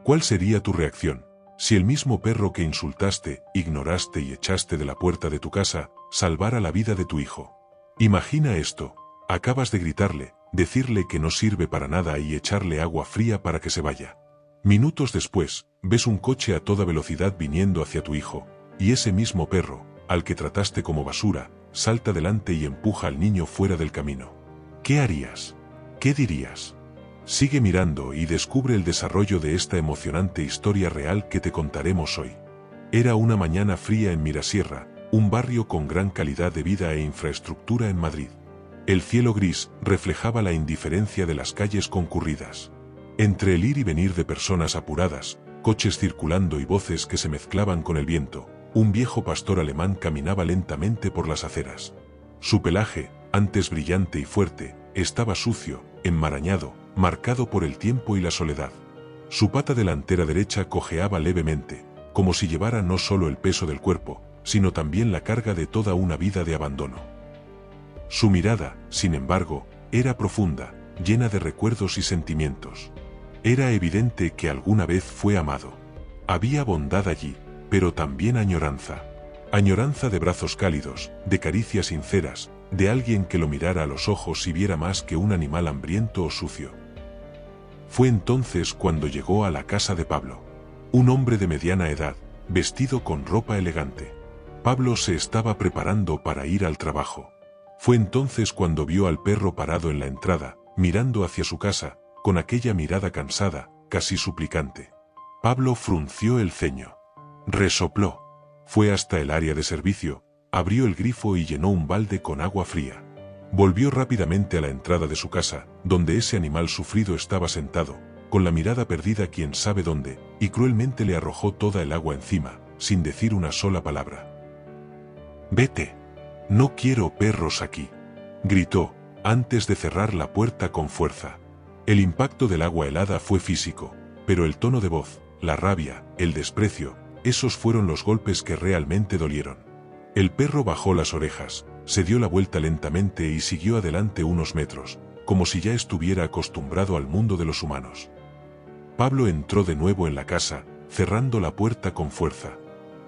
¿Cuál sería tu reacción si el mismo perro que insultaste, ignoraste y echaste de la puerta de tu casa salvara la vida de tu hijo? Imagina esto: acabas de gritarle, decirle que no sirve para nada y echarle agua fría para que se vaya. Minutos después, ves un coche a toda velocidad viniendo hacia tu hijo, y ese mismo perro, al que trataste como basura, salta delante y empuja al niño fuera del camino. ¿Qué harías? ¿Qué dirías? Sigue mirando y descubre el desarrollo de esta emocionante historia real que te contaremos hoy. Era una mañana fría en Mirasierra, un barrio con gran calidad de vida e infraestructura en Madrid. El cielo gris reflejaba la indiferencia de las calles concurridas. Entre el ir y venir de personas apuradas, coches circulando y voces que se mezclaban con el viento, un viejo pastor alemán caminaba lentamente por las aceras. Su pelaje, antes brillante y fuerte, estaba sucio, enmarañado, marcado por el tiempo y la soledad. Su pata delantera derecha cojeaba levemente, como si llevara no solo el peso del cuerpo, sino también la carga de toda una vida de abandono. Su mirada, sin embargo, era profunda, llena de recuerdos y sentimientos. Era evidente que alguna vez fue amado. Había bondad allí, pero también añoranza. Añoranza de brazos cálidos, de caricias sinceras, de alguien que lo mirara a los ojos y viera más que un animal hambriento o sucio. Fue entonces cuando llegó a la casa de Pablo. Un hombre de mediana edad, vestido con ropa elegante. Pablo se estaba preparando para ir al trabajo. Fue entonces cuando vio al perro parado en la entrada, mirando hacia su casa, con aquella mirada cansada, casi suplicante. Pablo frunció el ceño. Resopló. Fue hasta el área de servicio, abrió el grifo y llenó un balde con agua fría. Volvió rápidamente a la entrada de su casa, donde ese animal sufrido estaba sentado, con la mirada perdida quién sabe dónde, y cruelmente le arrojó toda el agua encima, sin decir una sola palabra. «Vete. No quiero perros aquí», gritó, antes de cerrar la puerta con fuerza. El impacto del agua helada fue físico, pero el tono de voz, la rabia, el desprecio, esos fueron los golpes que realmente dolieron. El perro bajó las orejas, se dio la vuelta lentamente y siguió adelante unos metros, como si ya estuviera acostumbrado al mundo de los humanos. Pablo entró de nuevo en la casa, cerrando la puerta con fuerza.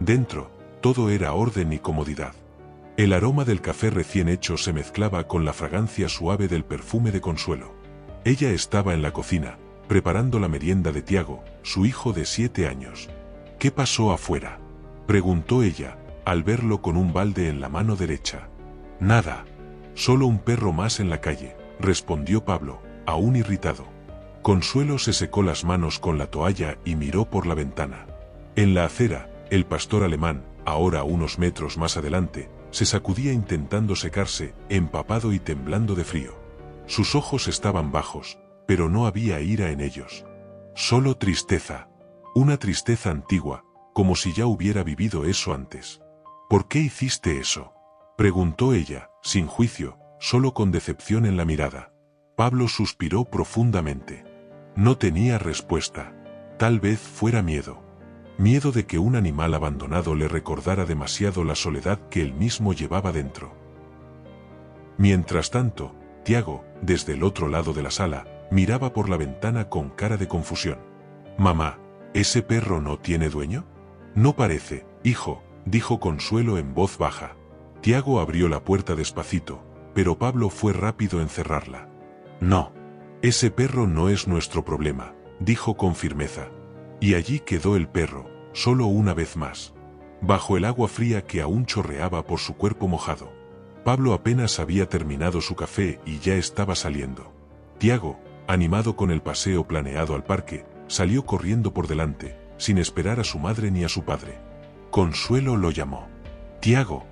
Dentro, todo era orden y comodidad. El aroma del café recién hecho se mezclaba con la fragancia suave del perfume de Consuelo. Ella estaba en la cocina, preparando la merienda de Tiago, su hijo de 7 años. «¿Qué pasó afuera?», preguntó ella, al verlo con un balde en la mano derecha. «Nada. Solo un perro más en la calle», respondió Pablo, aún irritado. Consuelo se secó las manos con la toalla y miró por la ventana. En la acera, el pastor alemán, ahora unos metros más adelante, se sacudía intentando secarse, empapado y temblando de frío. Sus ojos estaban bajos, pero no había ira en ellos. Solo tristeza. Una tristeza antigua, como si ya hubiera vivido eso antes. «¿Por qué hiciste eso?», preguntó ella, sin juicio, solo con decepción en la mirada. Pablo suspiró profundamente. No tenía respuesta. Tal vez fuera miedo. Miedo de que un animal abandonado le recordara demasiado la soledad que él mismo llevaba dentro. Mientras tanto, Tiago, desde el otro lado de la sala, miraba por la ventana con cara de confusión. «Mamá, ¿ese perro no tiene dueño?». «No parece, hijo», dijo Consuelo en voz baja. Tiago abrió la puerta despacito, pero Pablo fue rápido en cerrarla. «No. Ese perro no es nuestro problema», dijo con firmeza. Y allí quedó el perro, solo una vez más, bajo el agua fría que aún chorreaba por su cuerpo mojado. Pablo apenas había terminado su café y ya estaba saliendo. Tiago, animado con el paseo planeado al parque, salió corriendo por delante, sin esperar a su madre ni a su padre. Consuelo lo llamó. «Tiago,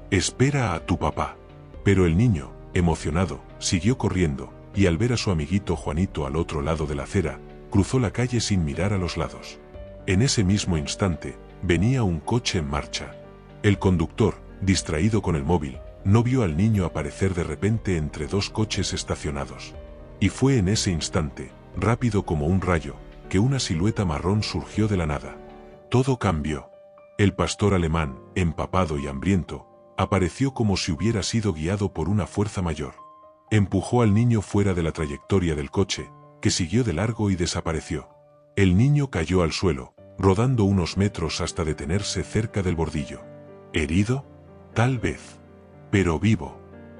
espera a tu papá». Pero el niño, emocionado, siguió corriendo, y al ver a su amiguito Juanito al otro lado de la acera, cruzó la calle sin mirar a los lados. En ese mismo instante, venía un coche en marcha. El conductor, distraído con el móvil, no vio al niño aparecer de repente entre dos coches estacionados. Y fue en ese instante, rápido como un rayo, que una silueta marrón surgió de la nada. Todo cambió. El pastor alemán, empapado y hambriento, apareció como si hubiera sido guiado por una fuerza mayor. Empujó al niño fuera de la trayectoria del coche, que siguió de largo y desapareció. El niño cayó al suelo, rodando unos metros hasta detenerse cerca del bordillo. ¿Herido? Tal vez. Pero vivo.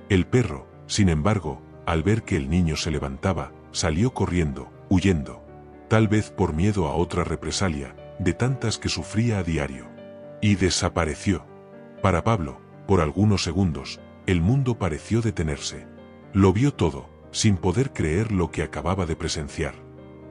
El perro, sin embargo, al ver que el niño se levantaba, salió corriendo, huyendo. Tal vez por miedo a otra represalia, de tantas que sufría a diario. Y desapareció. Para Pablo, por algunos segundos, el mundo pareció detenerse. Lo vio todo, sin poder creer lo que acababa de presenciar.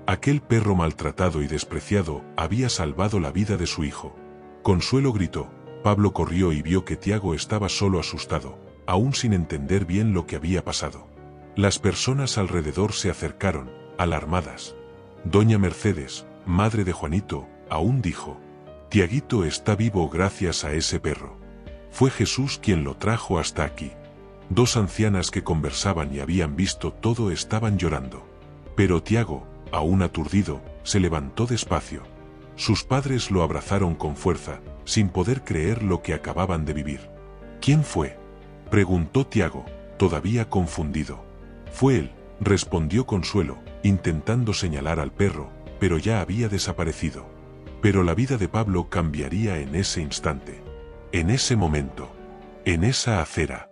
Aquel perro maltratado y despreciado había salvado la vida de su hijo. Consuelo gritó. Pablo corrió y vio que Tiago estaba solo, asustado, aún sin entender bien lo que había pasado. Las personas alrededor se acercaron, alarmadas. Doña Mercedes, madre de Juanito, aún dijo: Tiaguito está vivo gracias a ese perro. Fue Jesús quien lo trajo hasta aquí. Dos ancianas que conversaban y habían visto todo estaban llorando. Pero Tiago, aún aturdido, se levantó despacio. Sus padres lo abrazaron con fuerza, sin poder creer lo que acababan de vivir. ¿Quién fue?, preguntó Tiago, todavía confundido. Fue él, respondió Consuelo, intentando señalar al perro, pero ya había desaparecido. Pero la vida de Pablo cambiaría en ese instante. En ese momento. En esa acera.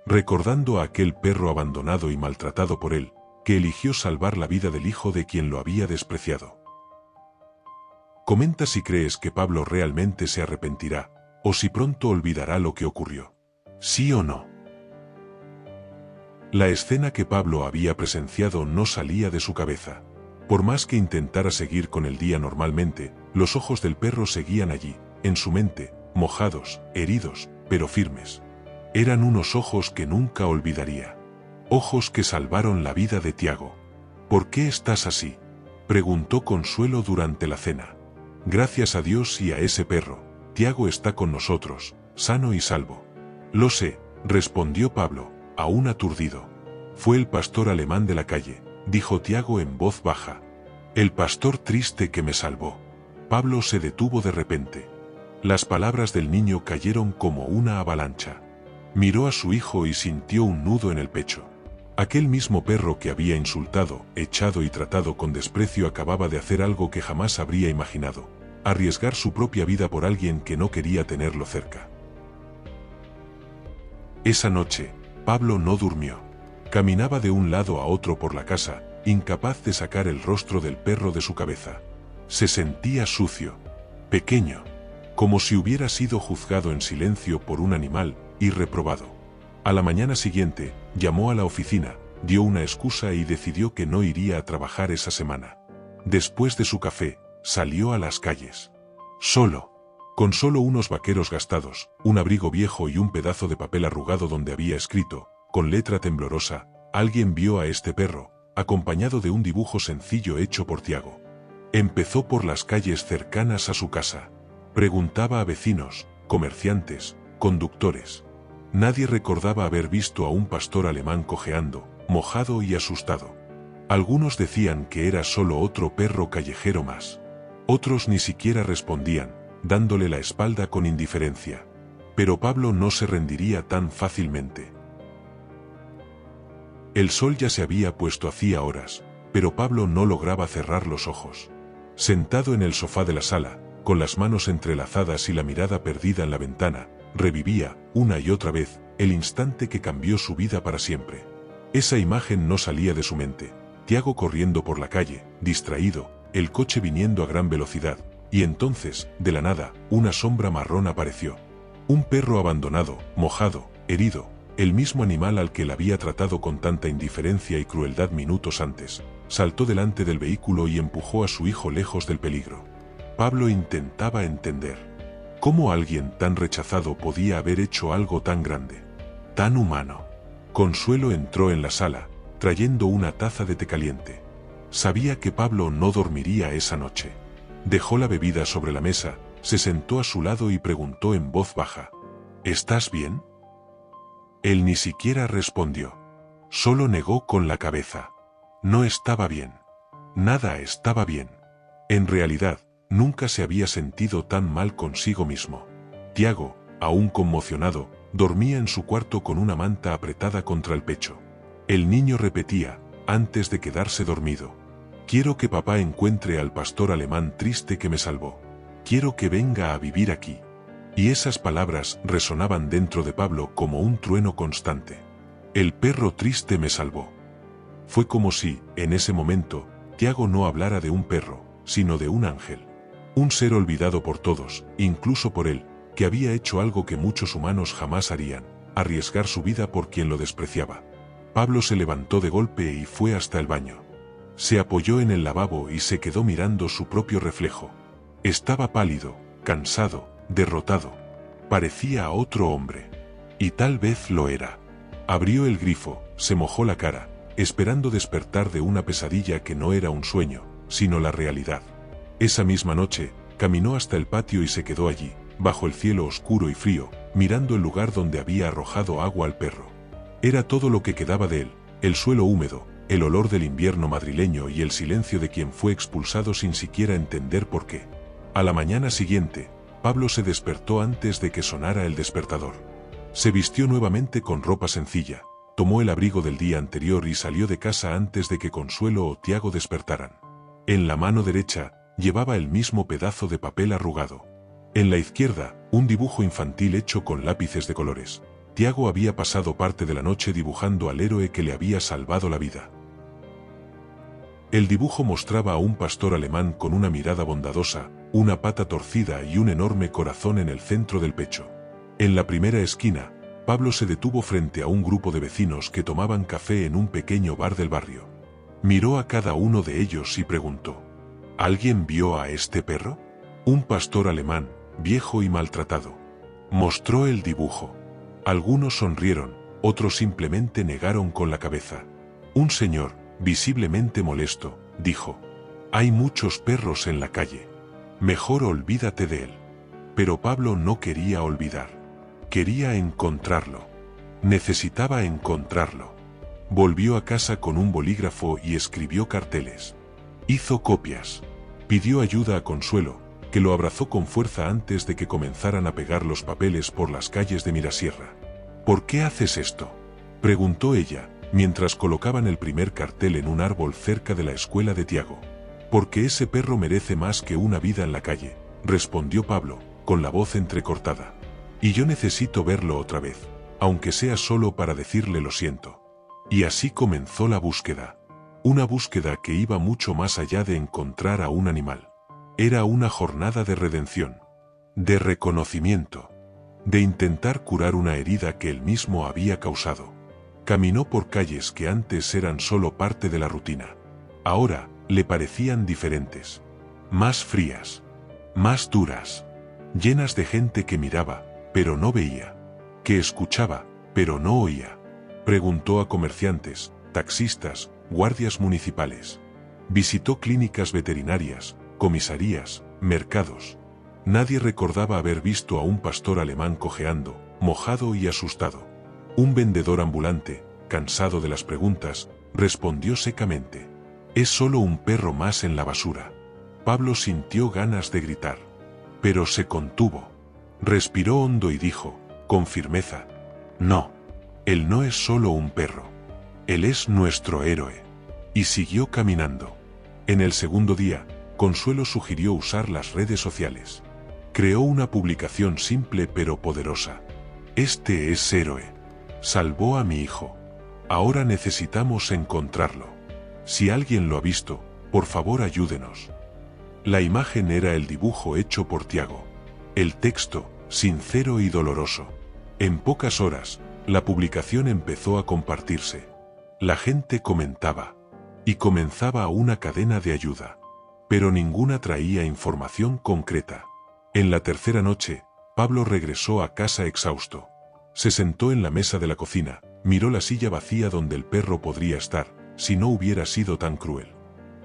Recordando a aquel perro abandonado y maltratado por él, que eligió salvar la vida del hijo de quien lo había despreciado. Comenta si crees que Pablo realmente se arrepentirá, o si pronto olvidará lo que ocurrió. ¿Sí o no? La escena que Pablo había presenciado no salía de su cabeza. Por más que intentara seguir con el día normalmente, los ojos del perro seguían allí, en su mente, mojados, heridos, pero firmes. Eran unos ojos que nunca olvidaría. Ojos que salvaron la vida de Tiago. ¿Por qué estás así?, preguntó Consuelo durante la cena. Gracias a Dios y a ese perro, Tiago está con nosotros, sano y salvo. Lo sé, respondió Pablo, aún aturdido. Fue el pastor alemán de la calle, dijo Tiago en voz baja. El pastor triste que me salvó. Pablo se detuvo de repente. Las palabras del niño cayeron como una avalancha. Miró a su hijo y sintió un nudo en el pecho. Aquel mismo perro que había insultado, echado y tratado con desprecio acababa de hacer algo que jamás habría imaginado: arriesgar su propia vida por alguien que no quería tenerlo cerca. Esa noche, Pablo no durmió. Caminaba de un lado a otro por la casa, incapaz de sacar el rostro del perro de su cabeza. Se sentía sucio, pequeño, como si hubiera sido juzgado en silencio por un animal y reprobado. A la mañana siguiente, llamó a la oficina, dio una excusa y decidió que no iría a trabajar esa semana. Después de su café, salió a las calles. Solo. Con solo unos vaqueros gastados, un abrigo viejo y un pedazo de papel arrugado donde había escrito, con letra temblorosa: alguien vio a este perro, acompañado de un dibujo sencillo hecho por Tiago. Empezó por las calles cercanas a su casa. Preguntaba a vecinos, comerciantes, conductores. Nadie recordaba haber visto a un pastor alemán cojeando, mojado y asustado. Algunos decían que era solo otro perro callejero más. Otros ni siquiera respondían, dándole la espalda con indiferencia. Pero Pablo no se rendiría tan fácilmente. El sol ya se había puesto hacía horas, pero Pablo no lograba cerrar los ojos. Sentado en el sofá de la sala, con las manos entrelazadas y la mirada perdida en la ventana, revivía, una y otra vez, el instante que cambió su vida para siempre. Esa imagen no salía de su mente: Tiago corriendo por la calle, distraído, el coche viniendo a gran velocidad, y entonces, de la nada, una sombra marrón apareció. Un perro abandonado, mojado, herido, el mismo animal al que él había tratado con tanta indiferencia y crueldad minutos antes, saltó delante del vehículo y empujó a su hijo lejos del peligro. Pablo intentaba entender cómo alguien tan rechazado podía haber hecho algo tan grande, tan humano. Consuelo entró en la sala, trayendo una taza de té caliente. Sabía que Pablo no dormiría esa noche. Dejó la bebida sobre la mesa, se sentó a su lado y preguntó en voz baja: ¿estás bien? Él ni siquiera respondió. Solo negó con la cabeza. No estaba bien. Nada estaba bien. En realidad, nunca se había sentido tan mal consigo mismo. Tiago, aún conmocionado, dormía en su cuarto con una manta apretada contra el pecho. El niño repetía, antes de quedarse dormido: Quiero que papá encuentre al pastor alemán triste que me salvó. Quiero que venga a vivir aquí. Y esas palabras resonaban dentro de Pablo como un trueno constante. El perro triste me salvó. Fue como si, en ese momento, Tiago no hablara de un perro, sino de un ángel. Un ser olvidado por todos, incluso por él, que había hecho algo que muchos humanos jamás harían, arriesgar su vida por quien lo despreciaba. Pablo se levantó de golpe y fue hasta el baño. Se apoyó en el lavabo y se quedó mirando su propio reflejo. Estaba pálido, cansado, derrotado. Parecía otro hombre. Y tal vez lo era. Abrió el grifo, se mojó la cara, esperando despertar de una pesadilla que no era un sueño, sino la realidad. Esa misma noche, caminó hasta el patio y se quedó allí, bajo el cielo oscuro y frío, mirando el lugar donde había arrojado agua al perro. Era todo lo que quedaba de él, el suelo húmedo, el olor del invierno madrileño y el silencio de quien fue expulsado sin siquiera entender por qué. A la mañana siguiente, Pablo se despertó antes de que sonara el despertador. Se vistió nuevamente con ropa sencilla, tomó el abrigo del día anterior y salió de casa antes de que Consuelo o Tiago despertaran. En la mano derecha, llevaba el mismo pedazo de papel arrugado. En la izquierda, un dibujo infantil hecho con lápices de colores. Tiago había pasado parte de la noche dibujando al héroe que le había salvado la vida. El dibujo mostraba a un pastor alemán con una mirada bondadosa, una pata torcida y un enorme corazón en el centro del pecho. En la primera esquina, Pablo se detuvo frente a un grupo de vecinos que tomaban café en un pequeño bar del barrio. Miró a cada uno de ellos y preguntó: ¿alguien vio a este perro? Un pastor alemán, viejo y maltratado. Mostró el dibujo. Algunos sonrieron, otros simplemente negaron con la cabeza. Un señor, visiblemente molesto, dijo: hay muchos perros en la calle. Mejor olvídate de él. Pero Pablo no quería olvidar. Quería encontrarlo. Necesitaba encontrarlo. Volvió a casa con un bolígrafo y escribió carteles. Hizo copias. Pidió ayuda a Consuelo, que lo abrazó con fuerza antes de que comenzaran a pegar los papeles por las calles de Mirasierra. ¿Por qué haces esto?, preguntó ella, mientras colocaban el primer cartel en un árbol cerca de la escuela de Tiago. Porque ese perro merece más que una vida en la calle, respondió Pablo, con la voz entrecortada. Y yo necesito verlo otra vez, aunque sea solo para decirle lo siento. Y así comenzó la búsqueda. Una búsqueda que iba mucho más allá de encontrar a un animal. Era una jornada de redención, de reconocimiento, de intentar curar una herida que él mismo había causado. Caminó por calles que antes eran solo parte de la rutina. Ahora, le parecían diferentes. Más frías. Más duras. Llenas de gente que miraba, pero no veía. Que escuchaba, pero no oía. Preguntó a comerciantes, taxistas, guardias municipales. Visitó clínicas veterinarias, comisarías, mercados. Nadie recordaba haber visto a un pastor alemán cojeando, mojado y asustado. Un vendedor ambulante, cansado de las preguntas, respondió secamente: es solo un perro más en la basura. Pablo sintió ganas de gritar, pero se contuvo. Respiró hondo y dijo, con firmeza: no, él no es solo un perro. Él es nuestro héroe. Y siguió caminando. En el segundo día, Consuelo sugirió usar las redes sociales. Creó una publicación simple pero poderosa. Este es héroe. Salvó a mi hijo. Ahora necesitamos encontrarlo. Si alguien lo ha visto, por favor ayúdenos. La imagen era el dibujo hecho por Tiago. El texto, sincero y doloroso. En pocas horas, la publicación empezó a compartirse. La gente comentaba. Y comenzaba una cadena de ayuda. Pero ninguna traía información concreta. En la tercera noche, Pablo regresó a casa exhausto. Se sentó en la mesa de la cocina, miró la silla vacía donde el perro podría estar, si no hubiera sido tan cruel.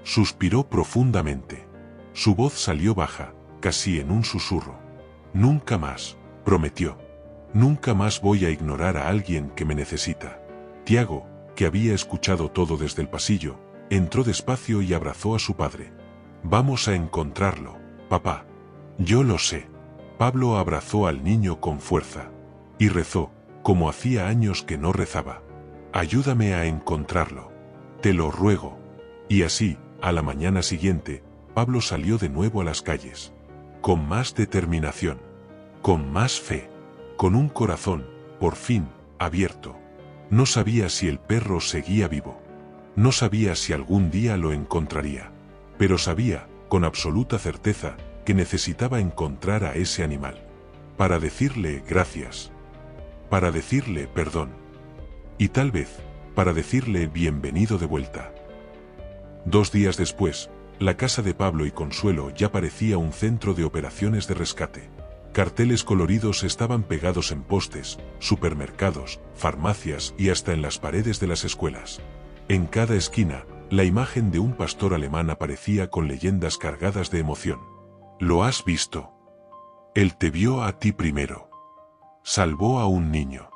Suspiró profundamente. Su voz salió baja, casi en un susurro. Nunca más, prometió. Nunca más voy a ignorar a alguien que me necesita. Tiago, que había escuchado todo desde el pasillo, entró despacio y abrazó a su padre. Vamos a encontrarlo, papá. Yo lo sé. Pablo abrazó al niño con fuerza. Y rezó, como hacía años que no rezaba. Ayúdame a encontrarlo. Te lo ruego. Y así, A la mañana siguiente, Pablo salió de nuevo a las calles. Con más determinación, con más fe, con un corazón, por fin, abierto. No sabía si el perro seguía vivo. No sabía si algún día lo encontraría. Pero sabía, con absoluta certeza, que necesitaba encontrar a ese animal. Para decirle gracias. Para decirle perdón. Y tal vez, para decirle bienvenido de vuelta. 2 días después, la casa de Pablo y Consuelo ya parecía un centro de operaciones de rescate. Carteles coloridos estaban pegados en postes, supermercados, farmacias y hasta en las paredes de las escuelas. En cada esquina, la imagen de un pastor alemán aparecía con leyendas cargadas de emoción. ¿Lo has visto? Él te vio a ti primero. Salvó a un niño.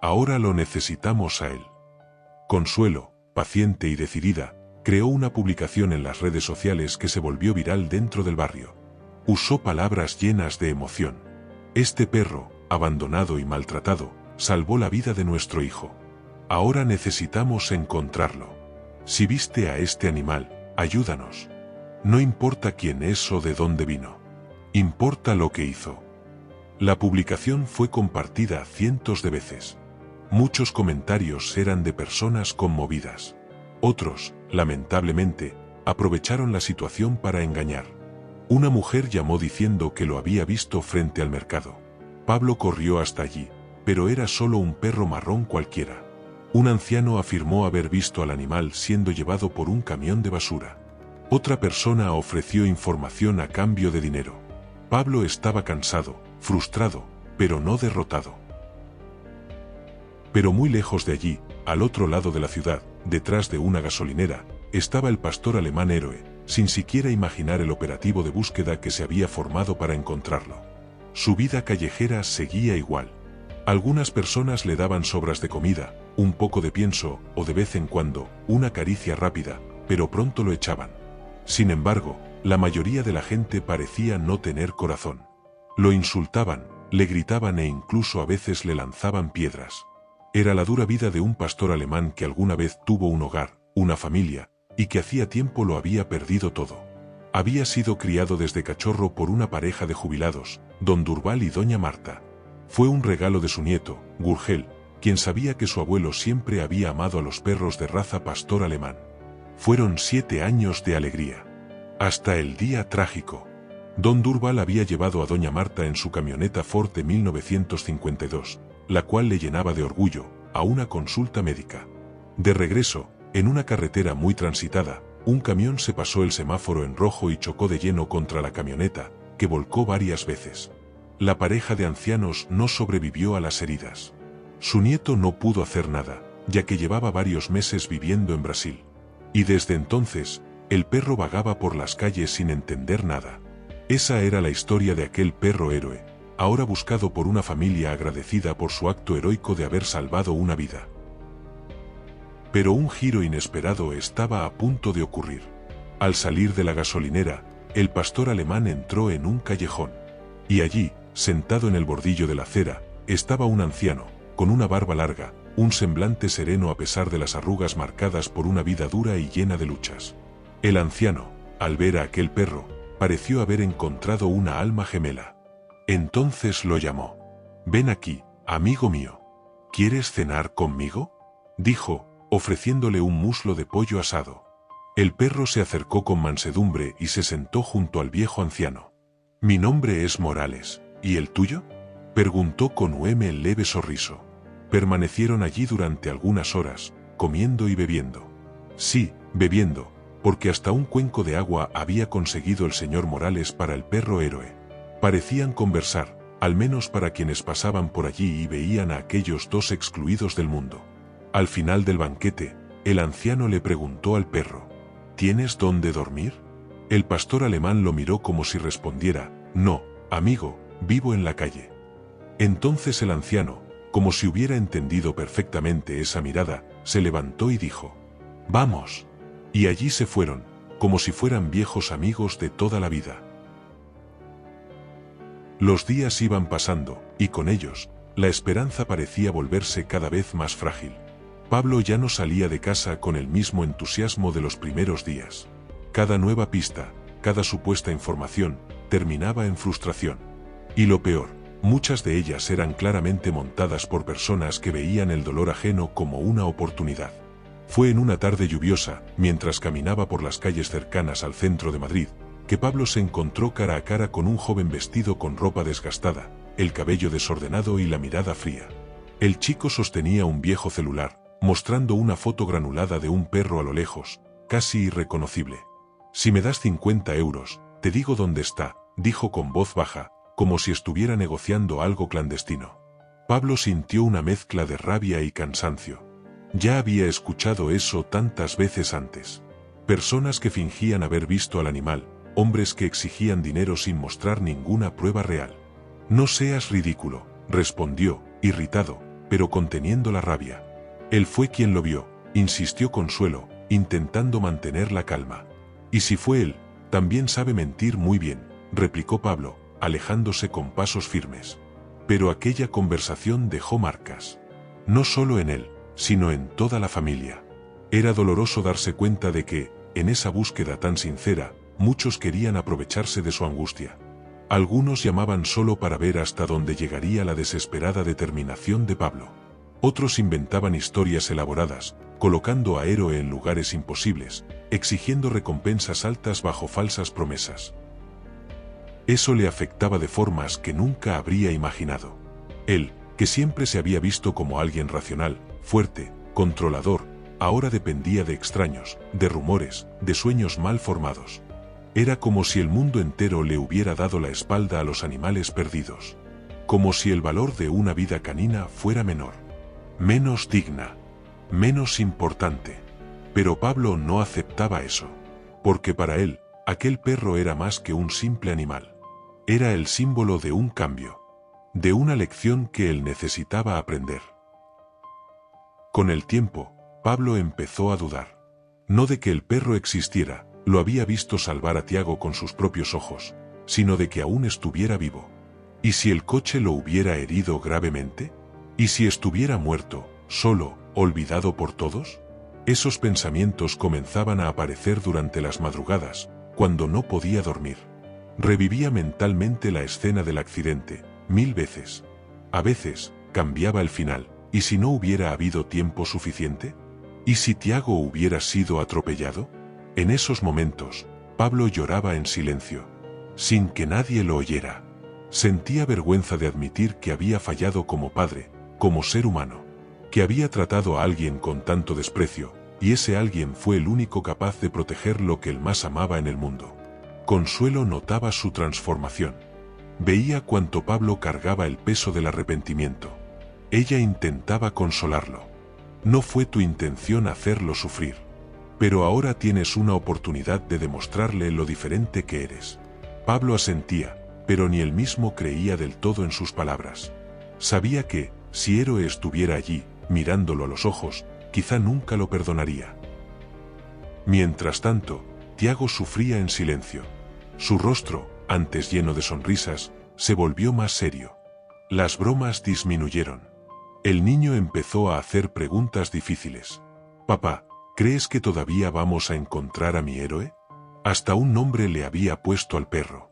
Ahora lo necesitamos a él. Consuelo, paciente y decidida, creó una publicación en las redes sociales que se volvió viral dentro del barrio. Usó palabras llenas de emoción. Este perro, abandonado y maltratado, salvó la vida de nuestro hijo. Ahora necesitamos encontrarlo. Si viste a este animal, ayúdanos. No importa quién es o de dónde vino. Importa lo que hizo. La publicación fue compartida cientos de veces. Muchos comentarios eran de personas conmovidas. Otros, lamentablemente, aprovecharon la situación para engañar. Una mujer llamó diciendo que lo había visto frente al mercado. Pablo corrió hasta allí, pero era solo un perro marrón cualquiera. Un anciano afirmó haber visto al animal siendo llevado por un camión de basura. Otra persona ofreció información a cambio de dinero. Pablo estaba cansado, frustrado, pero no derrotado. Pero muy lejos de allí, al otro lado de la ciudad, detrás de una gasolinera, estaba el pastor alemán héroe, sin siquiera imaginar el operativo de búsqueda que se había formado para encontrarlo. Su vida callejera seguía igual. Algunas personas le daban sobras de comida, un poco de pienso o de vez en cuando, una caricia rápida, pero pronto lo echaban. Sin embargo, la mayoría de la gente parecía no tener corazón. Lo insultaban, le gritaban e incluso a veces le lanzaban piedras. Era la dura vida de un pastor alemán que alguna vez tuvo un hogar, una familia, y que hacía tiempo lo había perdido todo. Había sido criado desde cachorro por una pareja de jubilados, don Durval y doña Marta. Fue un regalo de su nieto, Gurgel, quien sabía que su abuelo siempre había amado a los perros de raza pastor alemán. Fueron 7 años de alegría. Hasta el día trágico. Don Durval había llevado a doña Marta en su camioneta Ford de 1952, la cual le llenaba de orgullo, a una consulta médica. De regreso, en una carretera muy transitada, un camión se pasó el semáforo en rojo y chocó de lleno contra la camioneta, que volcó varias veces. La pareja de ancianos no sobrevivió a las heridas. Su nieto no pudo hacer nada, ya que llevaba varios meses viviendo en Brasil. Y desde entonces, el perro vagaba por las calles sin entender nada. Esa era la historia de aquel perro héroe, ahora buscado por una familia agradecida por su acto heroico de haber salvado una vida. Pero un giro inesperado estaba a punto de ocurrir. Al salir de la gasolinera, el pastor alemán entró en un callejón. Y allí, sentado en el bordillo de la acera, estaba un anciano, con una barba larga, un semblante sereno a pesar de las arrugas marcadas por una vida dura y llena de luchas. El anciano, al ver a aquel perro, pareció haber encontrado una alma gemela. Entonces lo llamó. «Ven aquí, amigo mío. ¿Quieres cenar conmigo?», dijo, ofreciéndole un muslo de pollo asado. El perro se acercó con mansedumbre y se sentó junto al viejo anciano. «Mi nombre es Morales, ¿y el tuyo?», preguntó con un leve sonriso. Permanecieron allí durante algunas horas, comiendo y bebiendo. Sí, bebiendo, porque hasta un cuenco de agua había conseguido el señor Morales para el perro héroe. Parecían conversar, al menos para quienes pasaban por allí y veían a aquellos dos excluidos del mundo. Al final del banquete, el anciano le preguntó al perro: «¿Tienes dónde dormir?». El pastor alemán lo miró como si respondiera: «No, amigo, vivo en la calle». Entonces el anciano, como si hubiera entendido perfectamente esa mirada, se levantó y dijo: «Vamos». Y allí se fueron, como si fueran viejos amigos de toda la vida. Los días iban pasando, y con ellos, la esperanza parecía volverse cada vez más frágil. Pablo ya no salía de casa con el mismo entusiasmo de los primeros días. Cada nueva pista, cada supuesta información, terminaba en frustración. Y lo peor, muchas de ellas eran claramente montadas por personas que veían el dolor ajeno como una oportunidad. Fue en una tarde lluviosa, mientras caminaba por las calles cercanas al centro de Madrid, que Pablo se encontró cara a cara con un joven vestido con ropa desgastada, el cabello desordenado y la mirada fría. El chico sostenía un viejo celular, mostrando una foto granulada de un perro a lo lejos, casi irreconocible. «Si me das 50 euros, te digo dónde está», dijo con voz baja, como si estuviera negociando algo clandestino. Pablo sintió una mezcla de rabia y cansancio. Ya había escuchado eso tantas veces antes. Personas que fingían haber visto al animal, hombres que exigían dinero sin mostrar ninguna prueba real. «No seas ridículo», respondió, irritado, pero conteniendo la rabia. Él fue quien lo vio, insistió Consuelo, intentando mantener la calma. «Y si fue él, también sabe mentir muy bien», replicó Pablo, alejándose con pasos firmes. Pero aquella conversación dejó marcas. No solo en él, sino en toda la familia. Era doloroso darse cuenta de que, en esa búsqueda tan sincera, muchos querían aprovecharse de su angustia. Algunos llamaban solo para ver hasta dónde llegaría la desesperada determinación de Pablo. Otros inventaban historias elaboradas, colocando a Héroe en lugares imposibles, exigiendo recompensas altas bajo falsas promesas. Eso le afectaba de formas que nunca habría imaginado. Él, que siempre se había visto como alguien racional, fuerte, controlador, ahora dependía de extraños, de rumores, de sueños mal formados. Era como si el mundo entero le hubiera dado la espalda a los animales perdidos. Como si el valor de una vida canina fuera menor. Menos digna. Menos importante. Pero Pablo no aceptaba eso. Porque para él, aquel perro era más que un simple animal. Era el símbolo de un cambio. De una lección que él necesitaba aprender. Con el tiempo, Pablo empezó a dudar. No de que el perro existiera, lo había visto salvar a Tiago con sus propios ojos, sino de que aún estuviera vivo. ¿Y si el coche lo hubiera herido gravemente? ¿Y si estuviera muerto, solo, olvidado por todos? Esos pensamientos comenzaban a aparecer durante las madrugadas, cuando no podía dormir. Revivía mentalmente la escena del accidente, 1000 veces. A veces, cambiaba el final. ¿Y si no hubiera habido tiempo suficiente? ¿Y si Tiago hubiera sido atropellado? En esos momentos, Pablo lloraba en silencio, sin que nadie lo oyera. Sentía vergüenza de admitir que había fallado como padre, como ser humano, que había tratado a alguien con tanto desprecio, y ese alguien fue el único capaz de proteger lo que él más amaba en el mundo. Consuelo notaba su transformación. Veía cuánto Pablo cargaba el peso del arrepentimiento. Ella intentaba consolarlo. «No fue tu intención hacerlo sufrir. Pero ahora tienes una oportunidad de demostrarle lo diferente que eres». Pablo asentía, pero ni él mismo creía del todo en sus palabras. Sabía que, si Héroe estuviera allí, mirándolo a los ojos, quizá nunca lo perdonaría. Mientras tanto, Tiago sufría en silencio. Su rostro, antes lleno de sonrisas, se volvió más serio. Las bromas disminuyeron. El niño empezó a hacer preguntas difíciles. «Papá, ¿crees que todavía vamos a encontrar a mi héroe?» Hasta un nombre le había puesto al perro.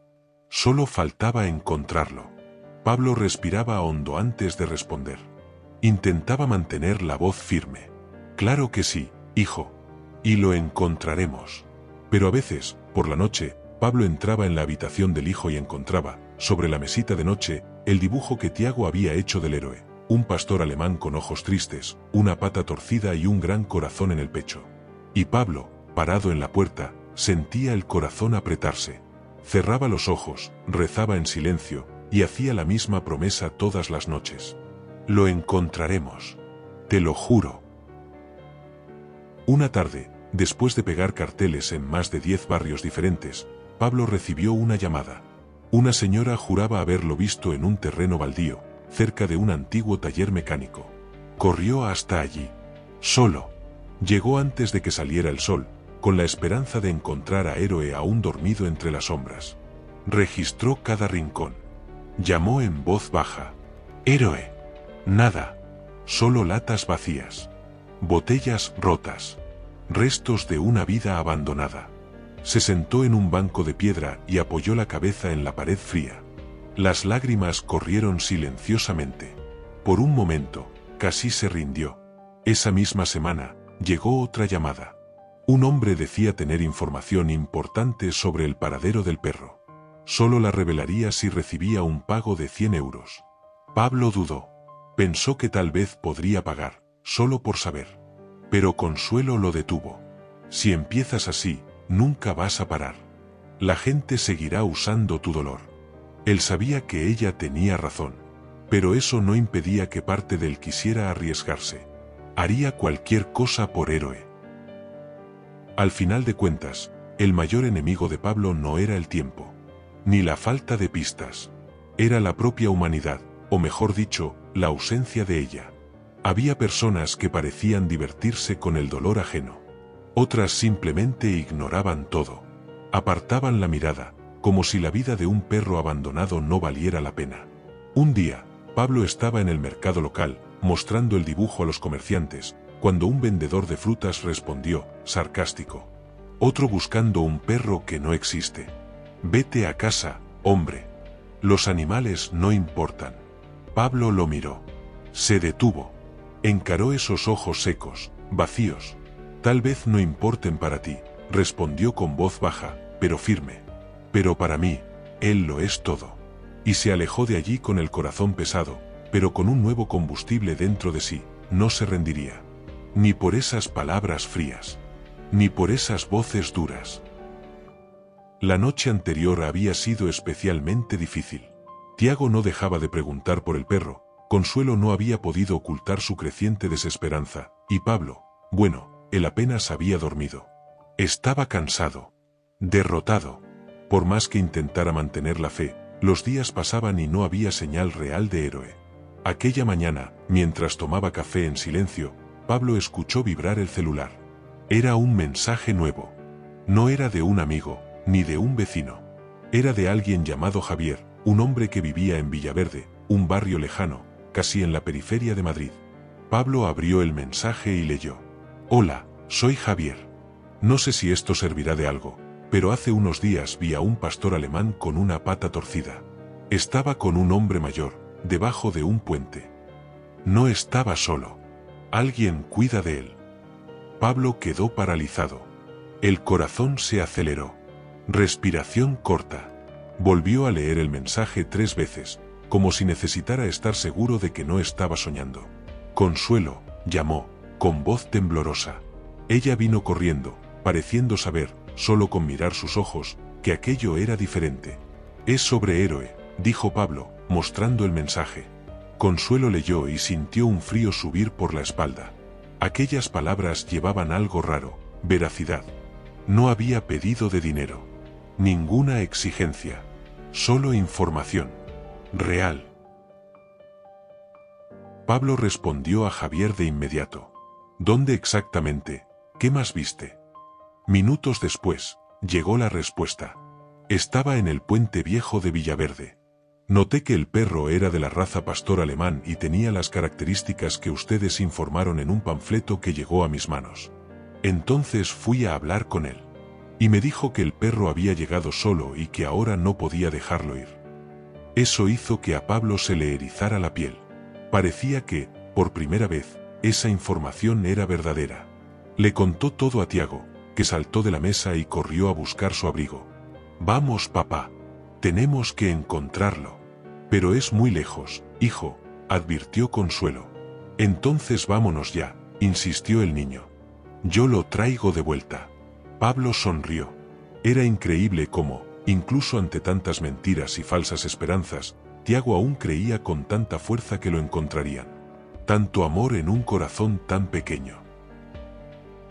Solo faltaba encontrarlo. Pablo respiraba hondo antes de responder. Intentaba mantener la voz firme. «Claro que sí, hijo. Y lo encontraremos». Pero a veces, por la noche, Pablo entraba en la habitación del hijo y encontraba, sobre la mesita de noche, el dibujo que Tiago había hecho del héroe. Un pastor alemán con ojos tristes, una pata torcida y un gran corazón en el pecho. Y Pablo, parado en la puerta, sentía el corazón apretarse. Cerraba los ojos, rezaba en silencio, y hacía la misma promesa todas las noches. «Lo encontraremos. Te lo juro». Una tarde, después de pegar carteles en más de 10 barrios diferentes, Pablo recibió una llamada. Una señora juraba haberlo visto en un terreno baldío, cerca de un antiguo taller mecánico. Corrió hasta allí. Solo. Llegó antes de que saliera el sol, con la esperanza de encontrar a Héroe aún dormido entre las sombras. Registró cada rincón. Llamó en voz baja. «Héroe». Nada. Solo latas vacías. Botellas rotas. Restos de una vida abandonada. Se sentó en un banco de piedra y apoyó la cabeza en la pared fría. Las lágrimas corrieron silenciosamente. Por un momento, casi se rindió. Esa misma semana, llegó otra llamada. Un hombre decía tener información importante sobre el paradero del perro. Solo la revelaría si recibía un pago de 100 euros. Pablo dudó. Pensó que tal vez podría pagar, solo por saber. Pero Consuelo lo detuvo. Si empiezas así, nunca vas a parar. La gente seguirá usando tu dolor. Él sabía que ella tenía razón. Pero eso no impedía que parte de él quisiera arriesgarse. Haría cualquier cosa por Héroe. Al final de cuentas, el mayor enemigo de Pablo no era el tiempo, ni la falta de pistas. Era la propia humanidad, o mejor dicho, la ausencia de ella. Había personas que parecían divertirse con el dolor ajeno. Otras simplemente ignoraban todo. Apartaban la mirada, como si la vida de un perro abandonado no valiera la pena. Un día, Pablo estaba en el mercado local, mostrando el dibujo a los comerciantes, cuando un vendedor de frutas respondió, sarcástico: «Otro buscando un perro que no existe. Vete a casa, hombre. Los animales no importan». Pablo lo miró. Se detuvo. Encaró esos ojos secos, vacíos. «Tal vez no importen para ti», respondió con voz baja, pero firme. «Pero para mí, él lo es todo». Y se alejó de allí con el corazón pesado, pero con un nuevo combustible dentro de sí. No se rendiría. Ni por esas palabras frías. Ni por esas voces duras. La noche anterior había sido especialmente difícil. Tiago no dejaba de preguntar por el perro, Consuelo no había podido ocultar su creciente desesperanza, y Pablo, bueno, él apenas había dormido. Estaba cansado. Derrotado. Por más que intentara mantener la fe, los días pasaban y no había señal real de Héroe. Aquella mañana, mientras tomaba café en silencio, Pablo escuchó vibrar el celular. Era un mensaje nuevo. No era de un amigo, ni de un vecino. Era de alguien llamado Javier, un hombre que vivía en Villaverde, un barrio lejano, casi en la periferia de Madrid. Pablo abrió el mensaje y leyó: «Hola, soy Javier. No sé si esto servirá de algo, pero hace unos días vi a un pastor alemán con una pata torcida. Estaba con un hombre mayor, debajo de un puente. No estaba solo. Alguien cuida de él». Pablo quedó paralizado. El corazón se aceleró. Respiración corta. Volvió a leer el mensaje 3 veces, como si necesitara estar seguro de que no estaba soñando. «Consuelo», llamó, con voz temblorosa. Ella vino corriendo, pareciendo saber, solo con mirar sus ojos, que aquello era diferente. «Es sobre Héroe», dijo Pablo, mostrando el mensaje. Consuelo leyó y sintió un frío subir por la espalda. Aquellas palabras llevaban algo raro, veracidad. No había pedido de dinero. Ninguna exigencia. Solo información. Real. Pablo respondió a Javier de inmediato. «¿Dónde exactamente? ¿Qué más viste?». Minutos después, llegó la respuesta. «Estaba en el puente viejo de Villaverde. Noté que el perro era de la raza pastor alemán y tenía las características que ustedes informaron en un panfleto que llegó a mis manos. Entonces fui a hablar con él. Y me dijo que el perro había llegado solo y que ahora no podía dejarlo ir». Eso hizo que a Pablo se le erizara la piel. Parecía que, por primera vez, esa información era verdadera. Le contó todo a Tiago, que saltó de la mesa y corrió a buscar su abrigo. «Vamos, papá. Tenemos que encontrarlo». «Pero es muy lejos, hijo», advirtió Consuelo. «Entonces vámonos ya», insistió el niño. «Yo lo traigo de vuelta». Pablo sonrió. Era increíble cómo, incluso ante tantas mentiras y falsas esperanzas, Tiago aún creía con tanta fuerza que lo encontrarían. Tanto amor en un corazón tan pequeño.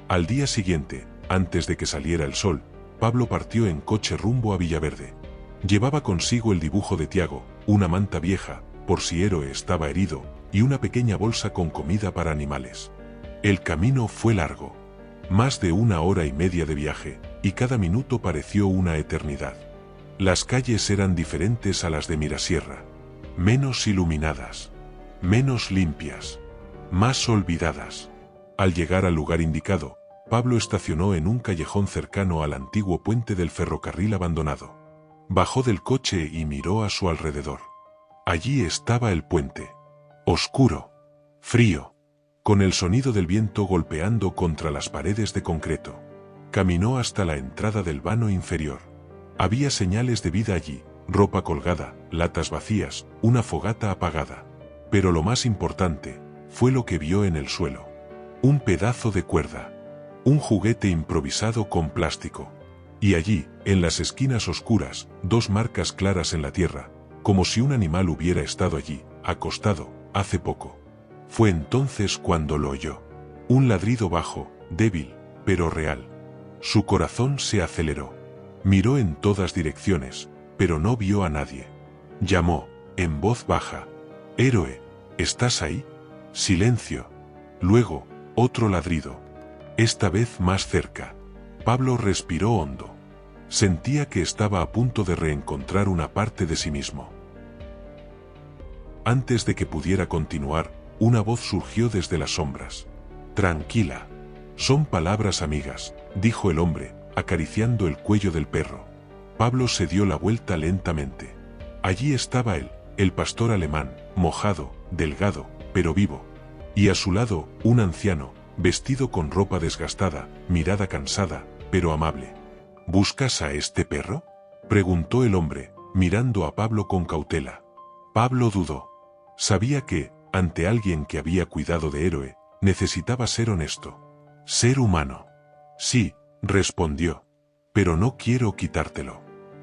Al día siguiente, antes de que saliera el sol, Pablo partió en coche rumbo a Villaverde. Llevaba consigo el dibujo de Tiago, una manta vieja, por si Héroe estaba herido, y una pequeña bolsa con comida para animales. El camino fue largo. Más de 1 hora y media de viaje, y cada minuto pareció una eternidad. Las calles eran diferentes a las de Mirasierra. Menos iluminadas. Menos limpias. Más olvidadas. Al llegar al lugar indicado, Pablo estacionó en un callejón cercano al antiguo puente del ferrocarril abandonado. Bajó del coche y miró a su alrededor. Allí estaba el puente. Oscuro, frío, con el sonido del viento golpeando contra las paredes de concreto. Caminó hasta la entrada del vano inferior. Había señales de vida allí, ropa colgada, latas vacías, una fogata apagada. Pero lo más importante fue lo que vio en el suelo. Un pedazo de cuerda. Un juguete improvisado con plástico. Y allí, en las esquinas oscuras, dos marcas claras en la tierra, como si un animal hubiera estado allí, acostado, hace poco. Fue entonces cuando lo oyó. Un ladrido bajo, débil, pero real. Su corazón se aceleró. Miró en todas direcciones, pero no vio a nadie. Llamó, en voz baja. «Héroe, ¿estás ahí?» Silencio. Luego, otro ladrido. Esta vez más cerca. Pablo respiró hondo. Sentía que estaba a punto de reencontrar una parte de sí mismo. Antes de que pudiera continuar, una voz surgió desde las sombras. «Tranquila. Son palabras amigas», dijo el hombre, acariciando el cuello del perro. Pablo se dio la vuelta lentamente. Allí estaba él, el pastor alemán, mojado, delgado, pero vivo. Y a su lado, un anciano, vestido con ropa desgastada, mirada cansada, pero amable. «¿Buscas a este perro?», preguntó el hombre, mirando a Pablo con cautela. Pablo dudó. Sabía que, ante alguien que había cuidado de Héroe, necesitaba ser honesto. Ser humano. «Sí», respondió. «Pero no quiero quitártelo.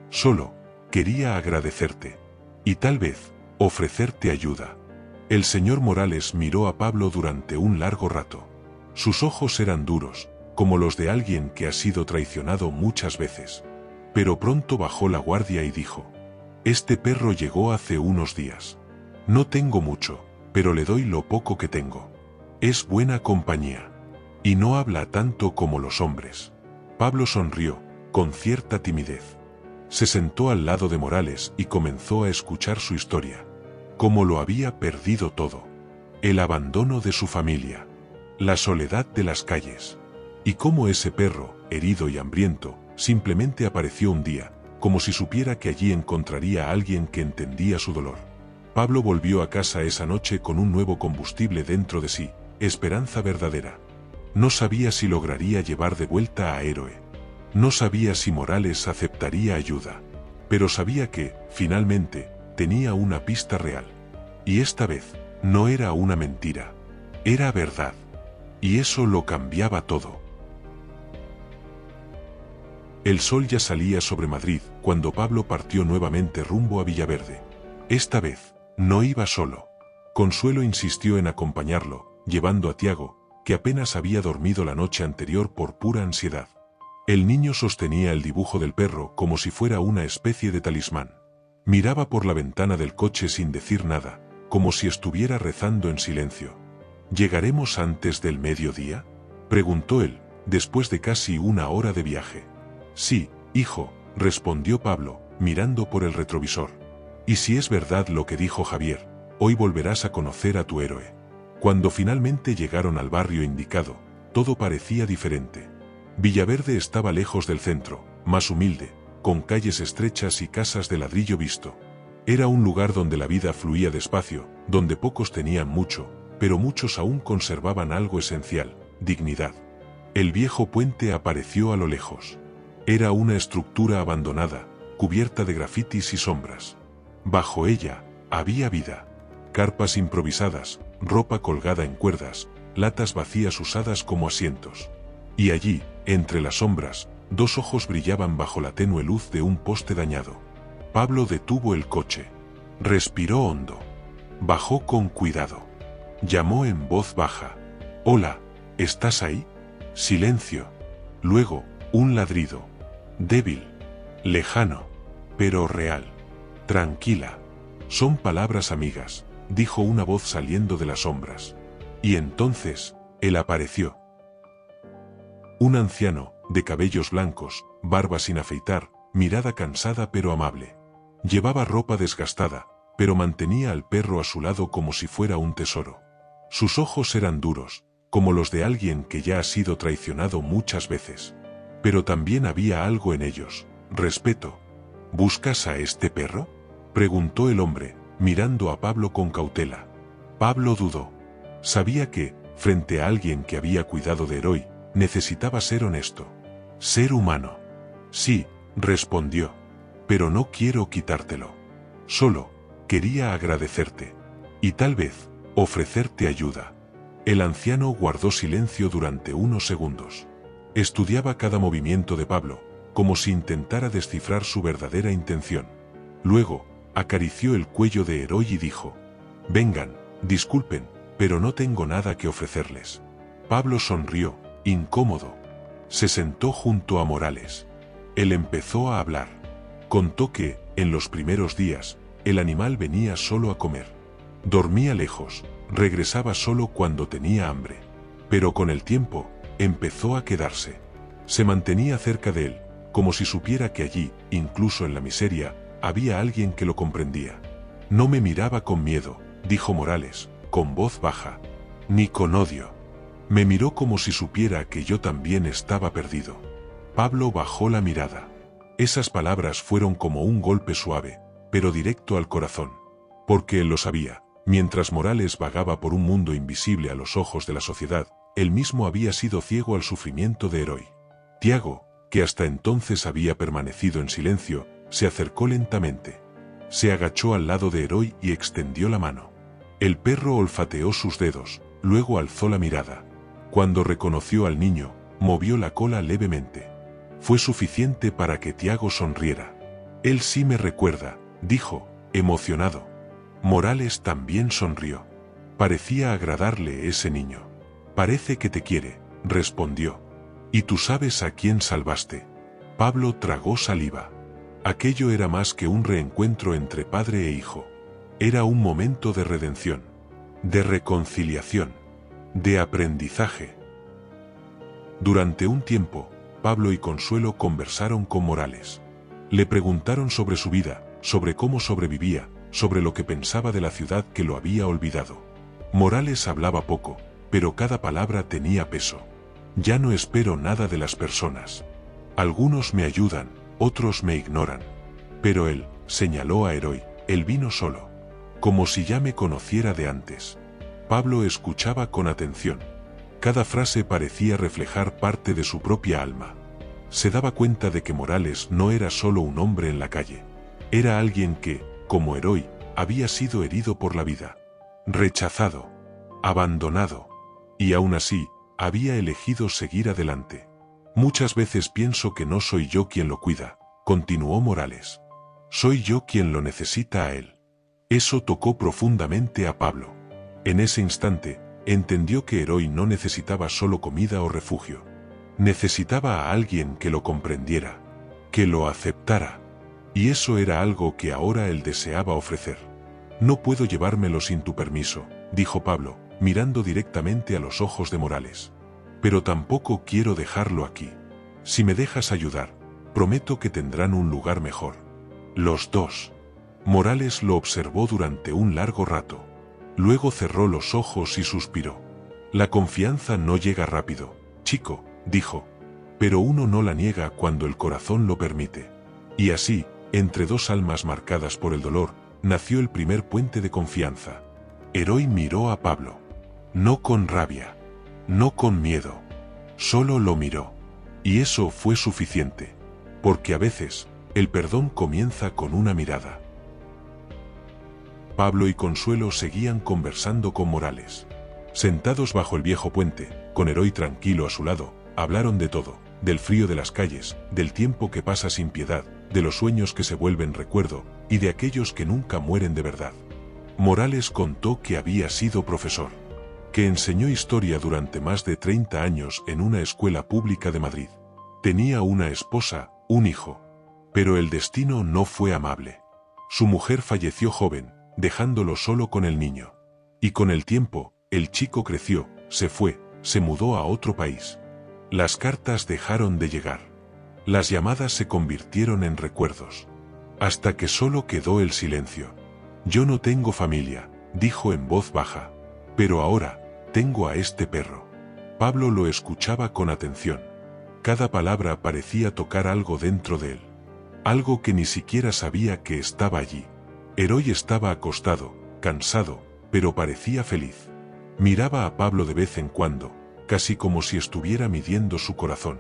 Solo, quería agradecerte. Y tal vez, ofrecerte ayuda». El señor Morales miró a Pablo durante un largo rato. Sus ojos eran duros, como los de alguien que ha sido traicionado muchas veces. Pero pronto bajó la guardia y dijo: «Este perro llegó hace unos días. No tengo mucho, pero le doy lo poco que tengo. Es buena compañía. Y no habla tanto como los hombres». Pablo sonrió, con cierta timidez. Se sentó al lado de Morales y comenzó a escuchar su historia. Cómo lo había perdido todo. El abandono de su familia. La soledad de las calles. Y cómo ese perro, herido y hambriento, simplemente apareció un día, como si supiera que allí encontraría a alguien que entendía su dolor. Pablo volvió a casa esa noche con un nuevo combustible dentro de sí, esperanza verdadera. No sabía si lograría llevar de vuelta a Héroe. No sabía si Morales aceptaría ayuda. Pero sabía que, finalmente, tenía una pista real. Y esta vez, no era una mentira. Era verdad. Y eso lo cambiaba todo. El sol ya salía sobre Madrid cuando Pablo partió nuevamente rumbo a Villaverde. Esta vez, no iba solo. Consuelo insistió en acompañarlo, llevando a Tiago, que apenas había dormido la noche anterior por pura ansiedad. El niño sostenía el dibujo del perro como si fuera una especie de talismán. Miraba por la ventana del coche sin decir nada, como si estuviera rezando en silencio. «¿Llegaremos antes del mediodía?», preguntó él, después de casi una hora de viaje. «Sí, hijo», respondió Pablo, mirando por el retrovisor. «Y si es verdad lo que dijo Javier, hoy volverás a conocer a tu héroe». Cuando finalmente llegaron al barrio indicado, todo parecía diferente. Villaverde estaba lejos del centro, más humilde, con calles estrechas y casas de ladrillo visto. Era un lugar donde la vida fluía despacio, donde pocos tenían mucho, pero muchos aún conservaban algo esencial: dignidad. El viejo puente apareció a lo lejos. Era una estructura abandonada, cubierta de grafitis y sombras. Bajo ella, había vida. Carpas improvisadas, ropa colgada en cuerdas, latas vacías usadas como asientos. Y allí, entre las sombras, dos ojos brillaban bajo la tenue luz de un poste dañado. Pablo detuvo el coche. Respiró hondo. Bajó con cuidado. Llamó en voz baja: «Hola, ¿estás ahí?». Silencio. Luego, un ladrido. Débil. Lejano. Pero real. «Tranquila. Son palabras amigas», dijo una voz saliendo de las sombras. Y entonces, él apareció. Un anciano, de cabellos blancos, barba sin afeitar, mirada cansada pero amable. Llevaba ropa desgastada, pero mantenía al perro a su lado como si fuera un tesoro. Sus ojos eran duros, como los de alguien que ya ha sido traicionado muchas veces. Pero también había algo en ellos: respeto. ¿Buscas a este perro?, preguntó el hombre, mirando a Pablo con cautela. Pablo dudó. Sabía que, frente a alguien que había cuidado de Heroi, necesitaba ser honesto. Ser humano. Sí, respondió. Pero no quiero quitártelo. Solo quería agradecerte. Y tal vez, ofrecerte ayuda. El anciano guardó silencio durante unos segundos. Estudiaba cada movimiento de Pablo, como si intentara descifrar su verdadera intención. Luego, acarició el cuello de Heroi y dijo: vengan, disculpen, pero no tengo nada que ofrecerles. Pablo sonrió, incómodo. Se sentó junto a Morales. Él empezó a hablar. Contó que, en los primeros días, el animal venía solo a comer. Dormía lejos, regresaba solo cuando tenía hambre. Pero con el tiempo, empezó a quedarse. Se mantenía cerca de él, como si supiera que allí, incluso en la miseria, había alguien que lo comprendía. No me miraba con miedo, dijo Morales, con voz baja, ni con odio. Me miró como si supiera que yo también estaba perdido. Pablo bajó la mirada. Esas palabras fueron como un golpe suave, pero directo al corazón. Porque él lo sabía, mientras Morales vagaba por un mundo invisible a los ojos de la sociedad, él mismo había sido ciego al sufrimiento de Heroi. Tiago, que hasta entonces había permanecido en silencio, se acercó lentamente. Se agachó al lado de Heroi y extendió la mano. El perro olfateó sus dedos, luego alzó la mirada. Cuando reconoció al niño, movió la cola levemente. Fue suficiente para que Tiago sonriera. Él sí me recuerda, dijo, emocionado. Morales también sonrió. Parecía agradarle ese niño. Parece que te quiere, respondió. ¿Y tú sabes a quién salvaste? Pablo tragó saliva. Aquello era más que un reencuentro entre padre e hijo. Era un momento de redención, de reconciliación, de aprendizaje. Durante un tiempo, Pablo y Consuelo conversaron con Morales. Le preguntaron sobre su vida, sobre cómo sobrevivía, sobre lo que pensaba de la ciudad que lo había olvidado. Morales hablaba poco, pero cada palabra tenía peso. Ya no espero nada de las personas. Algunos me ayudan, otros me ignoran. Pero él, señaló a Heroi, él vino solo. Como si ya me conociera de antes. Pablo escuchaba con atención. Cada frase parecía reflejar parte de su propia alma. Se daba cuenta de que Morales no era solo un hombre en la calle. Era alguien que, como Heroi, había sido herido por la vida. Rechazado. Abandonado. Y aún así, había elegido seguir adelante. Muchas veces pienso que no soy yo quien lo cuida, continuó Morales. Soy yo quien lo necesita a él. Eso tocó profundamente a Pablo. En ese instante, entendió que Heroi no necesitaba solo comida o refugio. Necesitaba a alguien que lo comprendiera, que lo aceptara. Y eso era algo que ahora él deseaba ofrecer. No puedo llevármelo sin tu permiso, dijo Pablo, mirando directamente a los ojos de Morales. Pero tampoco quiero dejarlo aquí. Si me dejas ayudar, prometo que tendrán un lugar mejor. Los dos. Morales lo observó durante un largo rato. Luego cerró los ojos y suspiró. La confianza no llega rápido, chico, dijo. Pero uno no la niega cuando el corazón lo permite. Y así, entre dos almas marcadas por el dolor, nació el primer puente de confianza. Heroi miró a Pablo. No con rabia. No con miedo. Solo lo miró. Y eso fue suficiente. Porque a veces, el perdón comienza con una mirada. Pablo y Consuelo seguían conversando con Morales. Sentados bajo el viejo puente, con Heroi tranquilo a su lado, hablaron de todo, del frío de las calles, del tiempo que pasa sin piedad, de los sueños que se vuelven recuerdo, y de aquellos que nunca mueren de verdad. Morales contó que había sido profesor, que enseñó historia durante más de 30 años en una escuela pública de Madrid. Tenía una esposa, un hijo. Pero el destino no fue amable. Su mujer falleció joven, dejándolo solo con el niño. Y con el tiempo, el chico creció, se fue, se mudó a otro país. Las cartas dejaron de llegar. Las llamadas se convirtieron en recuerdos. Hasta que solo quedó el silencio. Yo no tengo familia, dijo en voz baja. Pero ahora, tengo a este perro. Pablo lo escuchaba con atención. Cada palabra parecía tocar algo dentro de él. Algo que ni siquiera sabía que estaba allí. Eroy estaba acostado, cansado, pero parecía feliz. Miraba a Pablo de vez en cuando, casi como si estuviera midiendo su corazón.